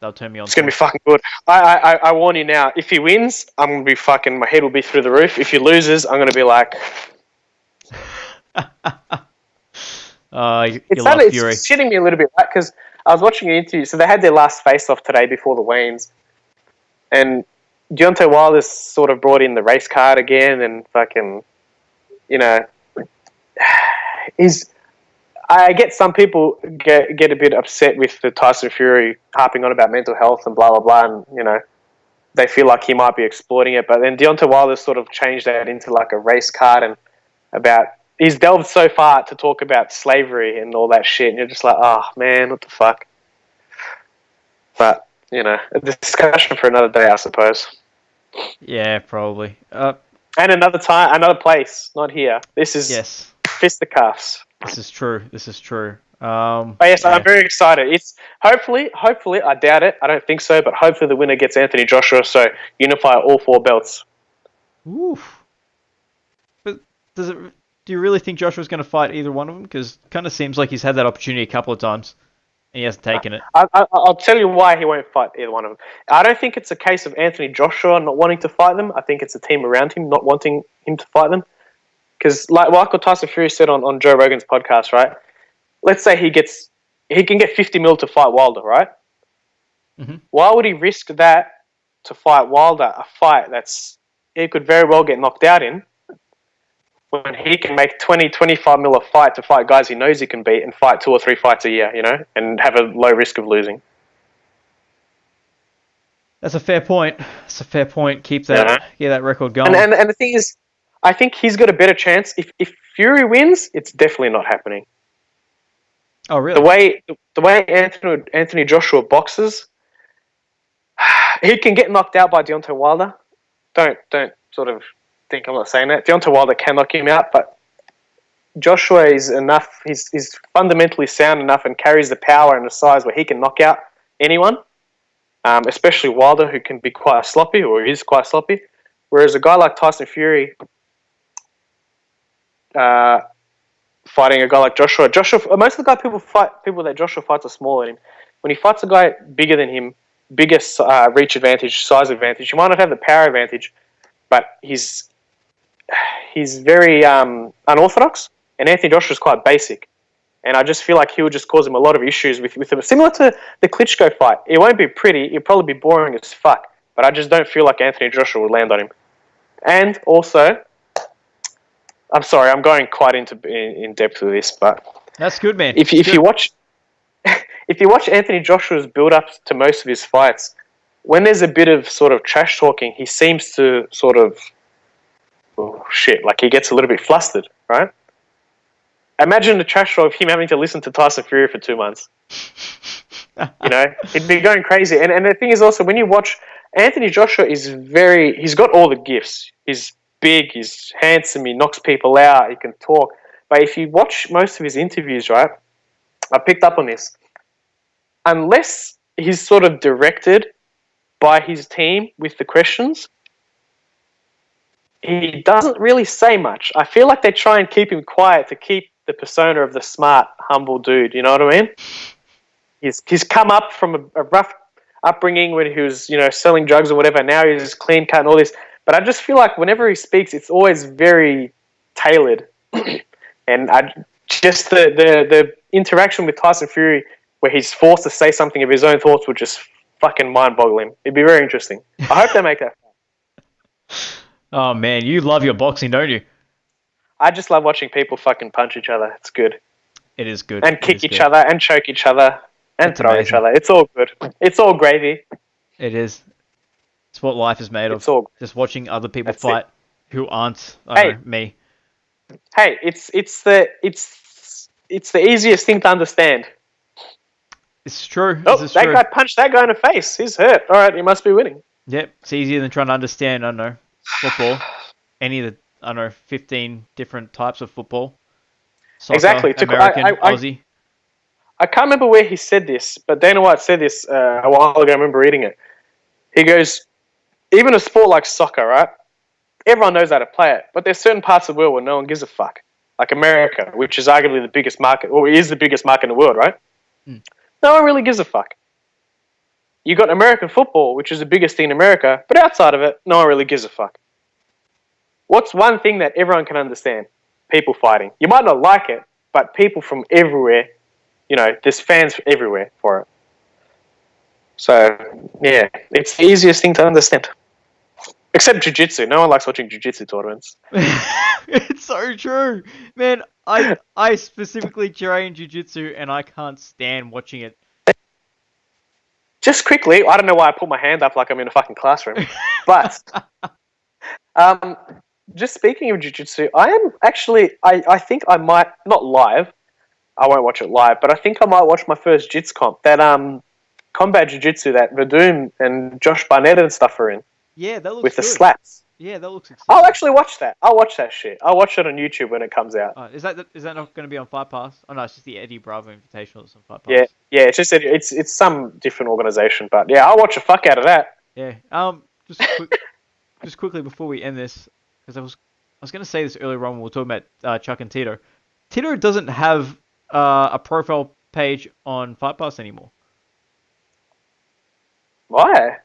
they'll turn me on. It's going to be fucking good. I warn you now. If he wins, I'm going to be fucking... My head will be through the roof. If he loses, I'm going to be like... It's shitting me a little bit, right? Because I was watching an interview. So they had their last face-off today before the weigh-ins. And Deontay Wilder's sort of brought in the race card again and fucking... You know... I get some people get a bit upset with the Tyson Fury harping on about mental health and blah, blah, blah, and, you know, they feel like he might be exploiting it. But then Deontay Wilder sort of changed that into like a race card and about... He's delved so far to talk about slavery and all that shit, and you're just like, oh, man, what the fuck? But, you know, a discussion for another day, I suppose. Yeah, probably. And another time, another place, not here. This is fisticuffs. This is true. But yes, yeah. I'm very excited. It's hopefully, I doubt it. I don't think so, but hopefully the winner gets Anthony Joshua, so unify all 4 belts. Oof. But do you really think Joshua's going to fight either one of them? Because it kind of seems like he's had that opportunity a couple of times, and he hasn't taken it. I'll tell you why he won't fight either one of them. I don't think it's a case of Anthony Joshua not wanting to fight them. I think it's a team around him not wanting him to fight them. Because like what Tyson Fury said on Joe Rogan's podcast, right? Let's say he can get 50 mil to fight Wilder, right? Mm-hmm. Why would he risk that to fight Wilder, a fight he could very well get knocked out in, when he can make 20, 25 mil a fight to fight guys he knows he can beat and fight 2 or 3 fights a year, you know, and have a low risk of losing. That's a fair point. Keep that record going. And the thing is, I think he's got a better chance. If Fury wins, it's definitely not happening. Oh, really? The way Anthony Joshua boxes, he can get knocked out by Deontay Wilder. Don't sort of think I'm not saying that. Deontay Wilder can knock him out, but Joshua is enough. He's fundamentally sound enough and carries the power and the size where he can knock out anyone, especially Wilder, who can be quite sloppy, or is quite sloppy. Whereas a guy like Tyson Fury... fighting a guy like Joshua, most of the people that Joshua fights are smaller than him. When he fights a guy bigger than him, bigger reach advantage, size advantage, he might not have the power advantage, but he's very unorthodox, and Anthony Joshua's quite basic. And I just feel like he would just cause him a lot of issues with him. Similar to the Klitschko fight. It won't be pretty, it'll probably be boring as fuck, but I just don't feel like Anthony Joshua will land on him. And also... I'm sorry, I'm going quite in depth with this, but that's good, man. If you watch Anthony Joshua's build-up to most of his fights, when there's a bit of sort of trash talking, he seems to sort of like he gets a little bit flustered, right? Imagine the trash talk of him having to listen to Tyson Fury for 2 months. You know, he'd be going crazy. And the thing is also, when you watch Anthony Joshua, he's got all the gifts. He's big, he's handsome, he knocks people out, he can talk. But if you watch most of his interviews, right, I picked up on this. Unless he's sort of directed by his team with the questions, he doesn't really say much. I feel like they try and keep him quiet to keep the persona of the smart, humble dude, you know what I mean? He's come up from a rough upbringing when he was, you know, selling drugs or whatever. Now he's clean cut and all this. But I just feel like whenever he speaks, it's always very tailored. And the interaction with Tyson Fury, where he's forced to say something of his own thoughts, would just fucking mind-boggle him. It'd be very interesting. I hope they make that. Oh, man, you love your boxing, don't you? I just love watching people fucking punch each other. It's good. It is good. And kick each other, and choke each other, and throw each other. It's all good. It's all gravy. It is. It's what life is made of. Just watching other people fight who aren't me. Hey, it's the easiest thing to understand. It's true. That guy punched that guy in the face. He's hurt. All right, he must be winning. Yep, it's easier than trying to understand, football. Any of the, 15 different types of football. Soccer, exactly. American, Aussie. I can't remember where he said this, but Dana White said this a while ago. I remember reading it. He goes, even a sport like soccer, right? Everyone knows how to play it, but there's certain parts of the world where no one gives a fuck. Like America, which is arguably the biggest market, or is the biggest market in the world, right? Mm. No one really gives a fuck. You got American football, which is the biggest thing in America, but outside of it, no one really gives a fuck. What's one thing that everyone can understand? People fighting. You might not like it, but people from everywhere, there's fans everywhere for it. So, yeah, it's the easiest thing to understand. Except jiu-jitsu. No one likes watching jiu-jitsu tournaments. It's so true. Man, I specifically train jiu-jitsu and I can't stand watching it. Just quickly, I don't know why I put my hand up like I'm in a fucking classroom, but just speaking of jiu-jitsu, I am actually, I think I might, not live, I won't watch it live, but I think I might watch my first jits comp, that combat jiu-jitsu that Vadum and Josh Barnett and stuff are in. Yeah, that looks with good. The slaps. Yeah, that looks exciting. I'll actually watch that. I'll watch that shit. I'll watch it on YouTube when it comes out. Is that not going to be on Fight Pass? Oh no, it's just the Eddie Bravo Invitational that's on Fight Pass. Yeah. It's just it's some different organization, but yeah, I'll watch the fuck out of that. Yeah. Just quickly before we end this, because I was going to say this earlier on when we were talking about Chuck and Tito. Tito doesn't have a profile page on Fight Pass anymore. Why?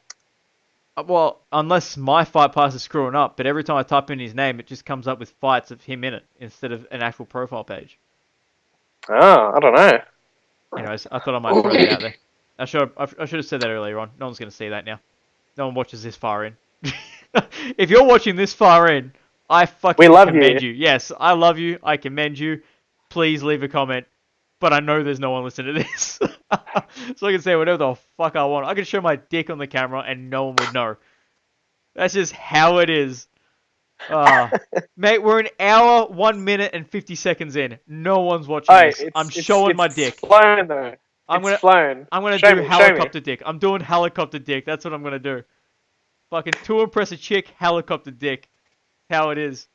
Well, unless my Fight Pass is screwing up, but every time I type in his name, it just comes up with fights of him in it instead of an actual profile page. Oh, I don't know. Anyways, I thought I might throw that out there. I should have said that earlier on. No one's going to see that now. No one watches this far in. If you're watching this far in, I fucking commend you. Yes, I love you. I commend you. Please leave a comment. But I know there's no one listening to this. So I can say whatever the fuck I want. I can show my dick on the camera and no one would know. That's just how it is. Mate, we're an hour, 1 minute, and 50 seconds in. No one's watching this. I'm showing my dick. It's flown, though. I'm gonna do helicopter dick. I'm doing helicopter dick. That's what I'm gonna do. Fucking to impress a chick, helicopter dick. How it is.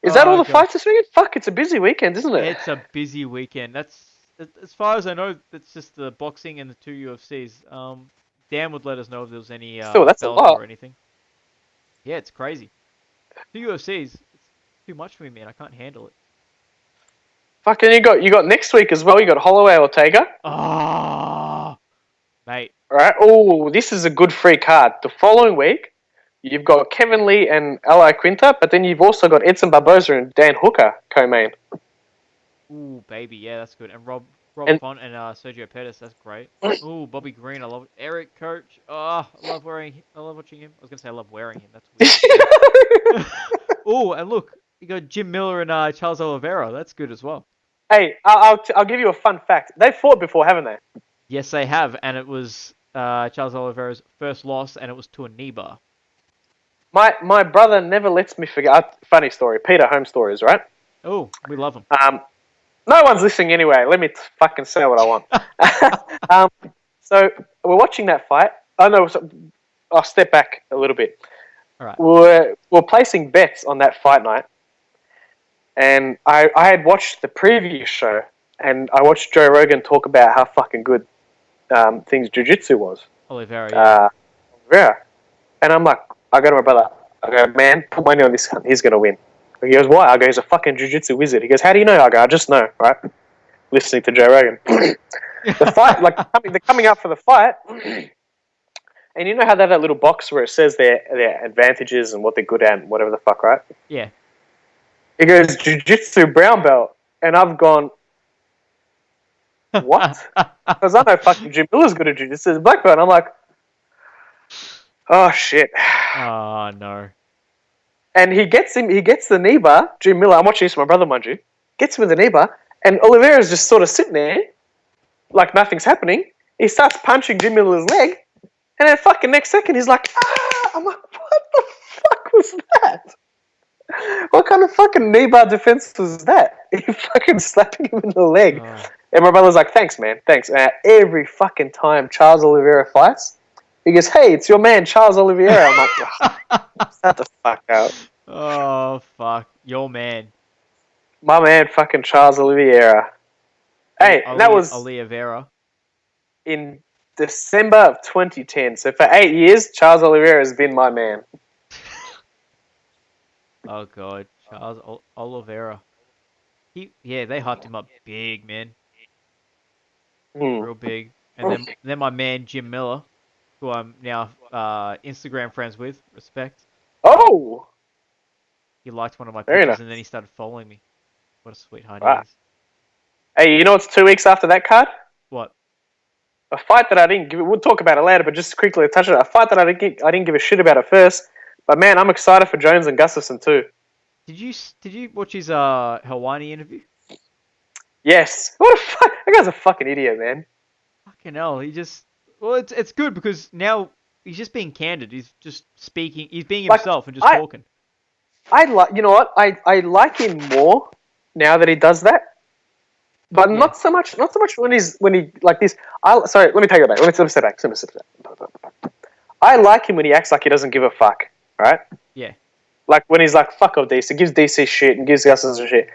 Is that all the fights this weekend? Fuck, it's a busy weekend, isn't it? It's a busy weekend. That's as far as I know. That's just the boxing and the 2 UFCs. Dan would let us know if there was any that's a lot. or anything. Yeah, it's crazy. 2 UFCs. It's too much for me, man. I can't handle it. Fucking, you got next week as well. You got Holloway Ortega. Mate. All right. Oh, this is a good free card. The following week, you've got Kevin Lee and Ally Quinta, but then you've also got Edson Barboza and Dan Hooker co-main. Ooh, baby, yeah, that's good. And Rob Font and Sergio Pettis, that's great. Ooh, Bobby Green, I love it. Eric Coach, I love watching him. I was gonna say I love wearing him. That's weird. Ooh, and look, you got Jim Miller and Charles Oliveira. That's good as well. Hey, I'll give you a fun fact. They've fought before, haven't they? Yes, they have, and it was Charles Oliveira's first loss, and it was to a knee bar. My brother never lets me forget. Funny story. Peter Home Stories, right? Oh, we love him. No one's listening anyway. Let me fucking say what I want. So we're watching that fight. Oh no, I'll step back a little bit. All right. We're placing bets on that fight night, and I had watched the previous show, and I watched Joe Rogan talk about how fucking good things jiu-jitsu was. Oliveira. Yeah. Oliveira, and I'm like. I go to my brother. I go, man, put money on this cunt. He's going to win. He goes, why? I go, he's a fucking jiu-jitsu wizard. He goes, how do you know? I go, I just know, right? Listening to Joe Rogan. The fight, they're coming up for the fight. And you know how they have that little box where it says their advantages and what they're good at and whatever the fuck, right? Yeah. He goes, jiu-jitsu brown belt. And I've gone, what? Because I know fucking Jim Miller's good at jiu-jitsu. It's black belt. And I'm like, oh, shit. Oh, no. And he gets the knee bar, Jim Miller, I'm watching this with my brother, mind you, gets him with the knee bar, and Oliveira's just sort of sitting there, like nothing's happening. He starts punching Jim Miller's leg, and then fucking next second he's like, ah! I'm like, what the fuck was that? What kind of fucking knee bar defense was that? He fucking slapping him in the leg. Oh. And my brother's like, thanks, man, thanks. Every fucking time Charles Oliveira fights, he goes, hey, it's your man, Charles Oliveira. I'm like, shut the fuck up. Oh, fuck. Your man. My man, fucking Charles Oliveira. Hey, that was Oliveira. In December of 2010. So for 8 years, Charles Oliveira has been my man. Oh, God. Charles, Charles. Oliveira. They hyped him up big, man. real big. And then my man Jim Miller, who I'm now Instagram friends with, respect. Oh! He liked one of my Very pictures nice. and then he started following me. What a sweetheart Wow. he is. Hey, you know what's 2 weeks after that card? What? A fight that I didn't give. We'll talk about it later, but just quickly touch it. A fight that I didn't give a shit about at first. But man, I'm excited for Jones and Gustafsson too. Did you watch his Helwani interview? Yes. What a fuck! That guy's a fucking idiot, man. Fucking hell, it's good because now he's just being candid. He's just speaking. He's being himself and just talking. You know what? I like him more now that he does that. But not so much when he like this. Sorry, let me take it back. Let me step back. I like him when he acts like he doesn't give a fuck, right? Yeah. Like when he's like, fuck off DC, gives DC shit and gives Gustafsson some shit.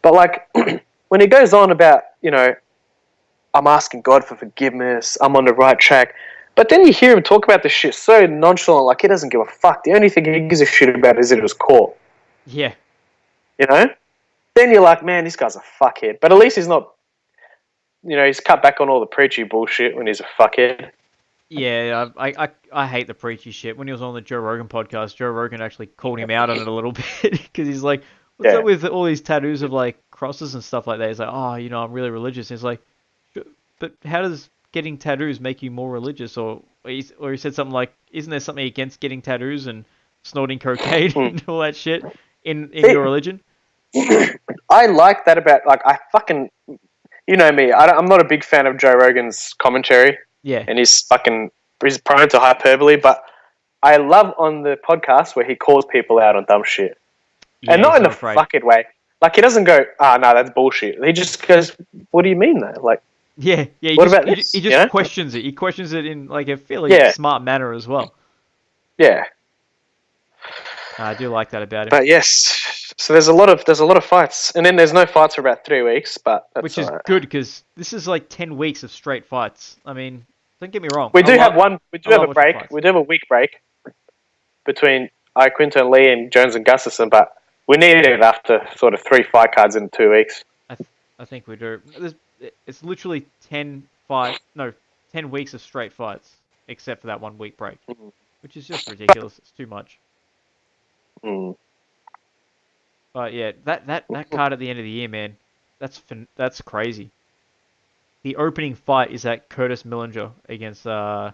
But like when he goes on about, I'm asking God for forgiveness, I'm on the right track. But then you hear him talk about this shit so nonchalant, like he doesn't give a fuck. The only thing he gives a shit about is that it was caught. Yeah. Then you're like, man, this guy's a fuckhead. But at least he's not, he's cut back on all the preachy bullshit when he's a fuckhead. Yeah, I hate the preachy shit. When he was on the Joe Rogan podcast, Joe Rogan actually called him out on it a little bit because he's like, what's up with all these tattoos of like crosses and stuff like that? He's like, oh, I'm really religious. And he's like, but how does getting tattoos make you more religious? Or he said something like, isn't there something against getting tattoos and snorting cocaine and all that shit in your religion? I like that about, like, I fucking, you know me, I'm not a big fan of Joe Rogan's commentary. Yeah. And he's prone to hyperbole, but I love on the podcast where he calls people out on dumb shit. Yeah, and not in a fuckhead way. Like, he doesn't go, no, that's bullshit. He just goes, what do you mean, though? Like, yeah, what about this? He just questions it. He questions it in, like, a fairly smart manner as well. Yeah. I do like that about him. But yes, so there's a lot of fights, and then there's no fights for about 3 weeks, but that's which is good because this is like 10 weeks of straight fights. I mean, don't get me wrong. We do have a break. We do have a week break between Quinton Lee and Jones and Gustafsson, but we need it after sort of 3 fight cards in 2 weeks. I think we do. It's literally 10 weeks of straight fights, except for that 1 week break, which is just ridiculous. It's too much. But yeah, that card at the end of the year, man, that's crazy. The opening fight is at Curtis Millinger against Saira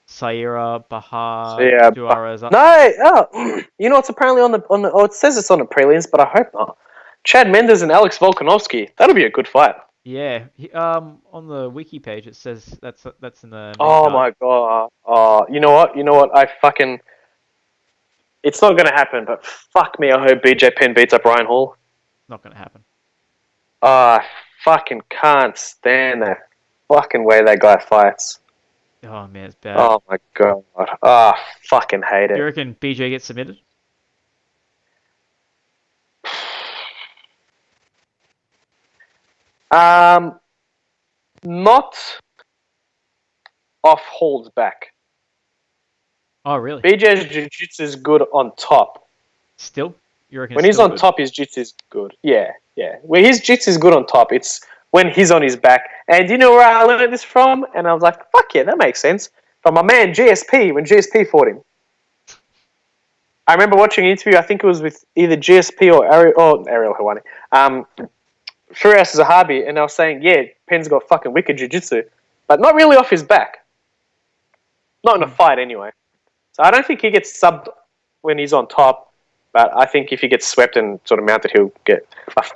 Bahaduarez. No, you know it's apparently on the. Oh, it says it's on the prelims, but I hope not. Chad Mendes and Alex Volkanovski. That'll be a good fight. Yeah, on the wiki page it says that's in the. Oh my god! Oh, you know what? I fucking. It's not going to happen, but fuck me, I hope BJ Penn beats up Ryan Hall. Not going to happen. I fucking can't stand that fucking way that guy fights. Oh man, it's bad. Oh my god. I fucking hate it. Do you reckon BJ gets submitted? Not off Hall's back. Oh, really? BJ's jiu-jitsu is good on top. Still? You reckon when he's on top, his jiu-jitsu is good. Yeah. When his jiu-jitsu is good on top, it's when he's on his back. And you know where I learned this from? And I was like, fuck yeah, that makes sense. From my man GSP, when GSP fought him. I remember watching an interview, I think it was with either GSP or Ariel Helwani. Firas Zahabi, and I was saying, yeah, Penn's got fucking wicked jiu-jitsu. But not really off his back. Not in a fight, anyway. So I don't think he gets subbed when he's on top, but I think if he gets swept and sort of mounted, he'll get.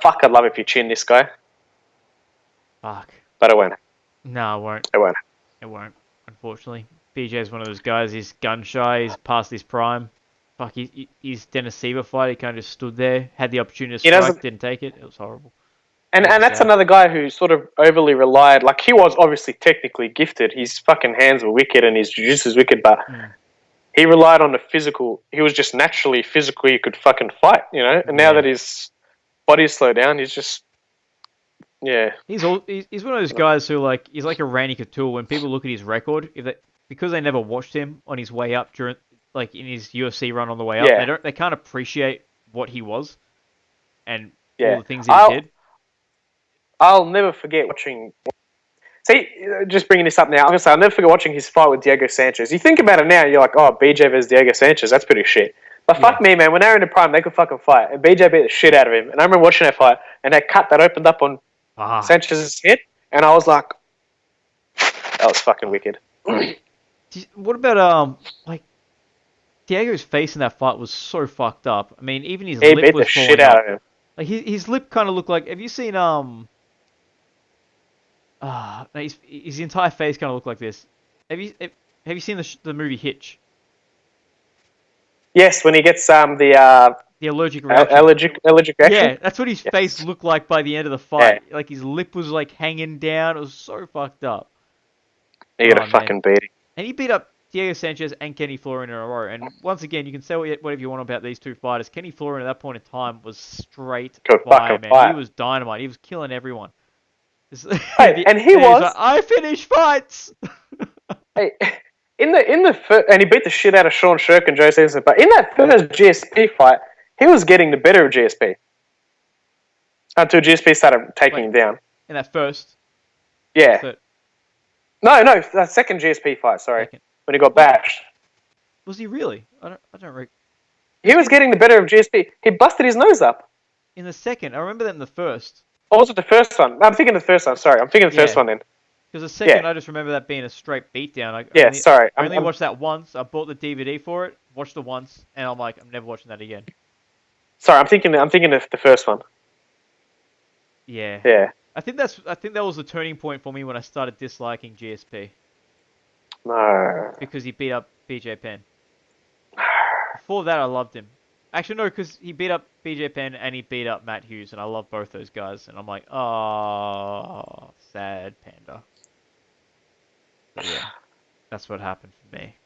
Fuck, I'd love if you chin this guy. Fuck. But it won't. No, it won't. It won't. It won't, unfortunately. BJ's one of those guys, he's gun shy, he's past his prime. Fuck, he's Dennis Seaver fight, he kind of just stood there, had the opportunity to strike, didn't take it. It was horrible. And that's another guy who sort of overly relied, like he was obviously technically gifted, his fucking hands were wicked and his jiu-jitsu is wicked, but he relied on the physical. He was just naturally physical. He could fucking fight, And now that his body's slowed down, he's just, He's one of those guys who he's like a Randy Couture. When people look at his record, because they never watched him on his way up during, in his UFC run on the way up, they can't appreciate what he was and all the things he did. I'll never forget watching. just bringing this up now, I'm going to say, I'll never forget watching his fight with Diego Sanchez. You think about it now, you're like, oh, BJ versus Diego Sanchez, that's pretty shit. But fuck me, man, when they were in the prime, they could fucking fight. And BJ beat the shit out of him. And I remember watching that fight, and that cut that opened up on Sanchez's head, and I was like, that was fucking wicked. What about, like, Diego's face in that fight was so fucked up. I mean, even his lip was falling. He beat the shit out of him. Like his lip kind of looked like. Have you seen his entire face kind of looked like this. Have you seen the movie Hitch? Yes, when he gets the allergic reaction. Allergic reaction. Yeah, that's what his face looked like by the end of the fight. Yeah. Like his lip was like hanging down. It was so fucked up. He got a fucking beating. And he beat up Diego Sanchez and Kenny Florian in a row. And once again, you can say whatever you want about these two fighters. Kenny Florian at that point in time was straight fire, man. He was dynamite. He was killing everyone. Hey, and he was like, I finish fights. Hey, in the first, and he beat the shit out of Sean Shirk and Joe Stevenson. But in that first GSP fight, he was getting the better of GSP until GSP started taking him down. In that first, yeah. No, that second GSP fight. Sorry. When he got bashed. Was he really? I don't. He was getting the better of GSP. He busted his nose up. In the second, I remember that in the first. Or was it the first one? No, I'm thinking the first one. Sorry, I'm thinking the first one then. Because the second, I just remember that being a straight beatdown. I only watched that once. I bought the DVD for it, watched it once, and I'm like, I'm never watching that again. Sorry, I'm thinking of the first one. Yeah. Yeah. I think that was the turning point for me when I started disliking GSP. No. Because he beat up BJ Penn. Before that, I loved him. Actually, no, because he beat up BJ Penn and he beat up Matt Hughes, and I love both those guys. And I'm like, oh, sad panda. But yeah, that's what happened for me.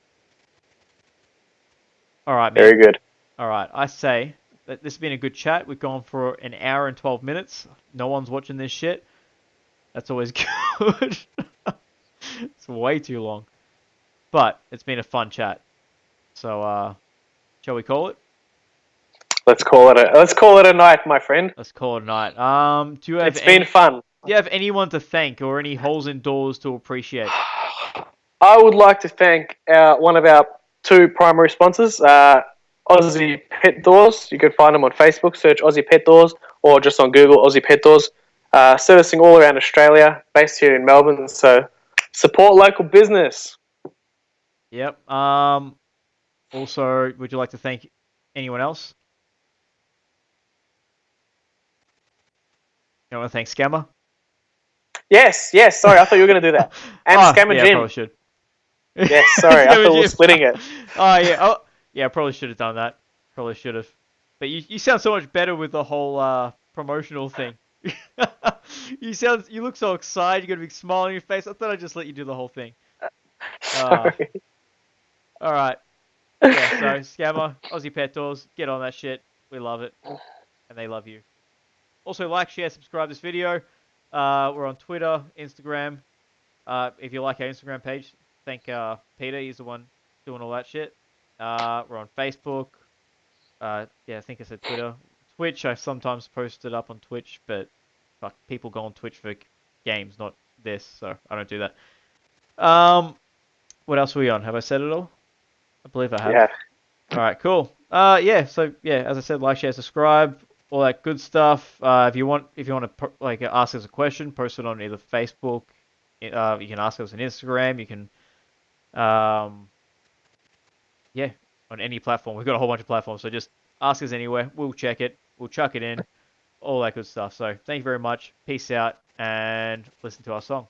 All right, man. Very good. All right, I say that this has been a good chat. We've gone for an hour and 12 minutes. No one's watching this shit. That's always good. It's way too long. But it's been a fun chat. So, shall we call it? Let's call it a night, my friend. Let's call it a night. It's been fun. Do you have anyone to thank or any holes in doors to appreciate? I would like to thank one of our two primary sponsors, Aussie Pet Doors. You can find them on Facebook. Search Aussie Pet Doors, or just on Google Aussie Pet Doors. Servicing all around Australia, based here in Melbourne. So support local business. Yep. Also, would you like to thank anyone else? You want to thank Scammer? Yes. Sorry, I thought you were going to do that. And Scammer Jim. I probably should. Yes, sorry, I thought we were splitting it. Yeah, I probably should have done that. Probably should have. But you sound so much better with the whole promotional thing. You look so excited. You got a big smile on your face. I thought I'd just let you do the whole thing. Sorry. All right. Yeah, so Scammer, Aussie Pet Doors, get on that shit. We love it, and they love you. Also, like, share, subscribe this video. We're on Twitter, Instagram. If you like our Instagram page, thank Peter. He's the one doing all that shit. We're on Facebook. I think I said Twitter. Twitch, I sometimes post it up on Twitch, but fuck, people go on Twitch for games, not this, so I don't do that. What else are we on? Have I said it all? I believe I have. Yeah. All right, cool. As I said, like, share, subscribe, all that good stuff. If you want to ask us a question, post it on either Facebook. You can ask us on Instagram. You can, on any platform. We've got a whole bunch of platforms, so just ask us anywhere. We'll check it. We'll chuck it in. All that good stuff. So thank you very much. Peace out, and listen to our song.